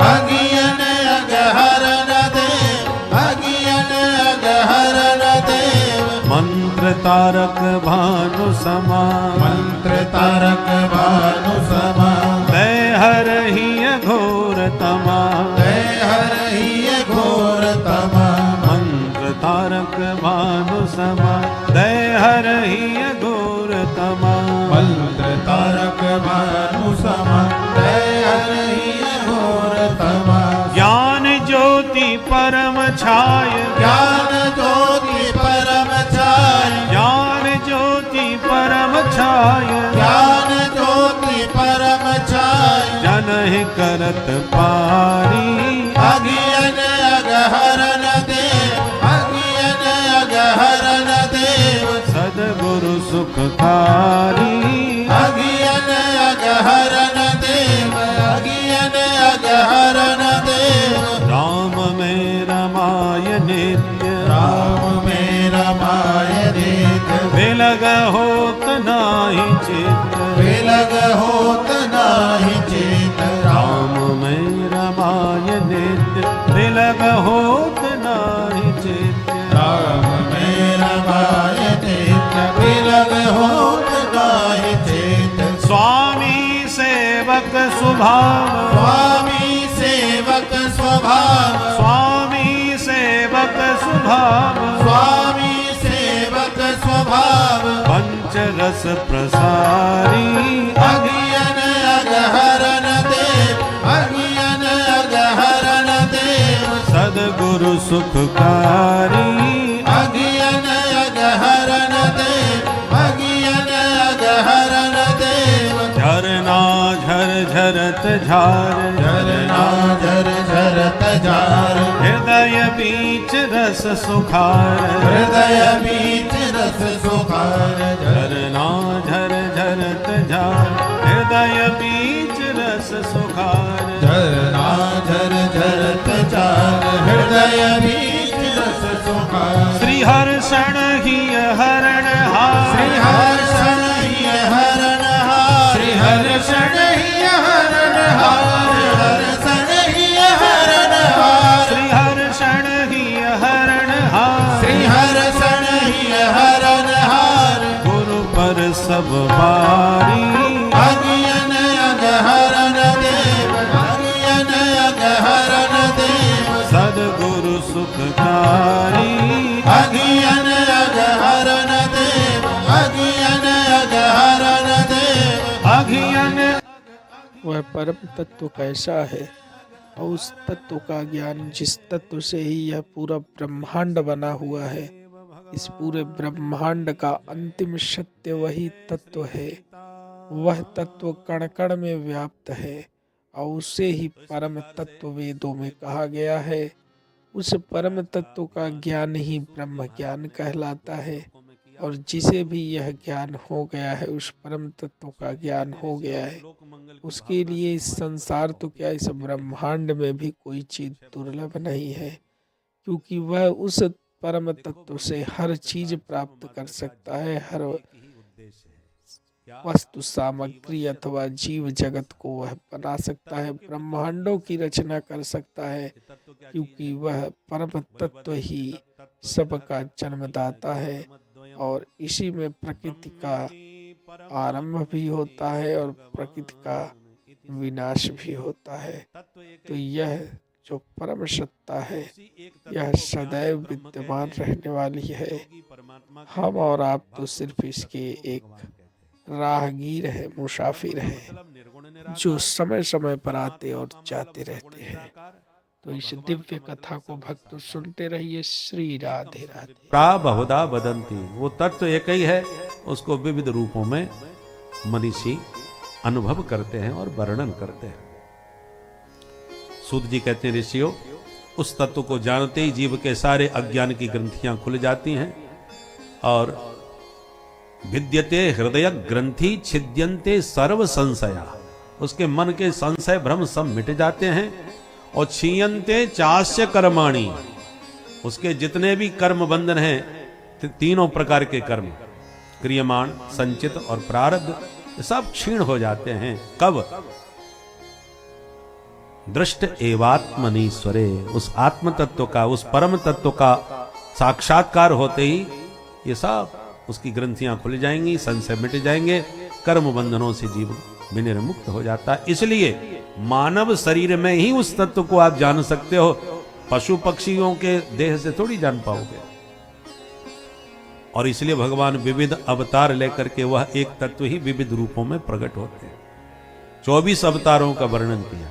अघियन अगहरन देव, अघियन अगहरन देव, मंत्र तारक भानु समान, मंत्र तारक भानु समान, दय हरहि घोर तमा, दय हरहि घोर तमा, मंत्र तारक भानु समान, दय हरहि घोर तमा, मंत्र तारक भानु समान, दय हरहि घोर तमा, ज्ञान ज्योति परम छाय, ज्ञान ज्योति परम छाय, ज्ञान ज्योति परम छाय, ज्ञान ज्योति परम छाय, जनहि करत पारी। अघियन अगहरन देव, अघियन अगहरन देव, सदगुरु सुखकारी। अघियन अगहरन देव, अघियन अगहरन देव, राम में रमाय नित्य, राम में रमाय नित्य, विलग होत नाही चित, विलग होत नाही चित, राम में रमाय नित्य, विलग होत नाही चित, राम में रमाय नित्य, विलग होत नाही चित, स्वामी सेवक स्वभाव, स्वामी सेवक स्वभाव, स्वामी सेवक भाव, स्वामी सेवक स्वभाव, पंच रस प्रसारी, अज्ञन अगहरन देव, अज्ञन अगहरन देव, सदगुरु सुखकारी, अज्ञन अगहरन देव, अज्ञन अगहरन देव, झरना झर झरत झार, झरना झर झरत जार, हृदय बीच रस सुखार, हृदय बीच रस सुखार, झरना झर झरत झार, हृदय बीच रस सुखार, झरना झर झरत जार, हृदय बीच रस सुखार, श्री हर्षण ही हरण हार, श्री हर्षण ही हरण हार, श्री हर्षण ही हरण हार, हर्षण ही हरण हार, श्री हर्षण ही हरण हार, श्री हर्षण ही हरण हार, गुरु पर सब बारी, अज्ञन अगहरन देव, अज्ञन अगहरन देव, सदगुरु सुखकारी, अज्ञन अगहरन देव, अज्ञन अगहरन देव, अघियन वह परम तत्व कैसा है और उस तत्व का ज्ञान जिस तत्व से ही यह पूरा ब्रह्मांड बना हुआ है, इस पूरे ब्रह्मांड का अंतिम सत्य वही तत्व है। वह तत्व कण कण में व्याप्त है और उसे ही परम तत्व वेदों में कहा गया है। उस परम तत्व का ज्ञान ही ब्रह्म ज्ञान कहलाता है और जिसे भी यह ज्ञान हो गया है, उस परम तत्व का ज्ञान हो गया है, उसके लिए इस संसार तो क्या इस ब्रह्मांड में भी कोई चीज दुर्लभ नहीं है, क्योंकि वह उस परम तत्व से हर चीज प्राप्त कर सकता है। हर वस्तु सामग्री अथवा जीव जगत को वह बना सकता है, ब्रह्मांडों की रचना कर सकता है, क्योंकि वह परम तत्व ही सबका जन्मदाता है और इसी में प्रकृति का आरंभ भी होता है और प्रकृति का विनाश भी होता है। तो यह जो परम सत्ता है यह सदैव विद्यमान रहने वाली है। हम और आप तो सिर्फ इसके एक राहगीर है, मुसाफिर है, जो समय समय पर आते और जाते रहते हैं। तो इस दिव्य कथा को भक्त सुनते रहिए। श्री राधे राधे। प्रा बहुधा बदंती, वो तत्व एक ही है, उसको विविध रूपों में मनीषी अनुभव करते हैं और वर्णन करते हैं। सूत जी कहते हैं, ऋषियों, उस तत्व को जानते ही जीव के सारे अज्ञान की ग्रंथियां खुल जाती हैं और विद्यते हृदय ग्रंथि छिद्यन्ते सर्व संशया, उसके मन के संशय भ्रम सब मिट जाते हैं। और क्षीयन्ते चास्य कर्माणि, उसके जितने भी कर्म बंधन हैं, तीनों प्रकार के कर्म, क्रियमाण, संचित और प्रारब्ध, सब क्षीण हो जाते हैं। कब? दृष्ट एवात्मनीश्वरे, उस आत्म तत्व का, उस परम तत्व का साक्षात्कार होते ही ये सब उसकी ग्रंथियां खुल जाएंगी, संशय मिट जाएंगे, कर्म बंधनों से जीव विनिर्मुक्त हो जाता है। इसलिए मानव शरीर में ही उस तत्व को आप जान सकते हो, पशु पक्षियों के देह से थोड़ी जान पाओगे। और इसलिए भगवान विविध अवतार लेकर के वह एक तत्व ही विविध रूपों में प्रकट होते हैं। 24 अवतारों का वर्णन किया।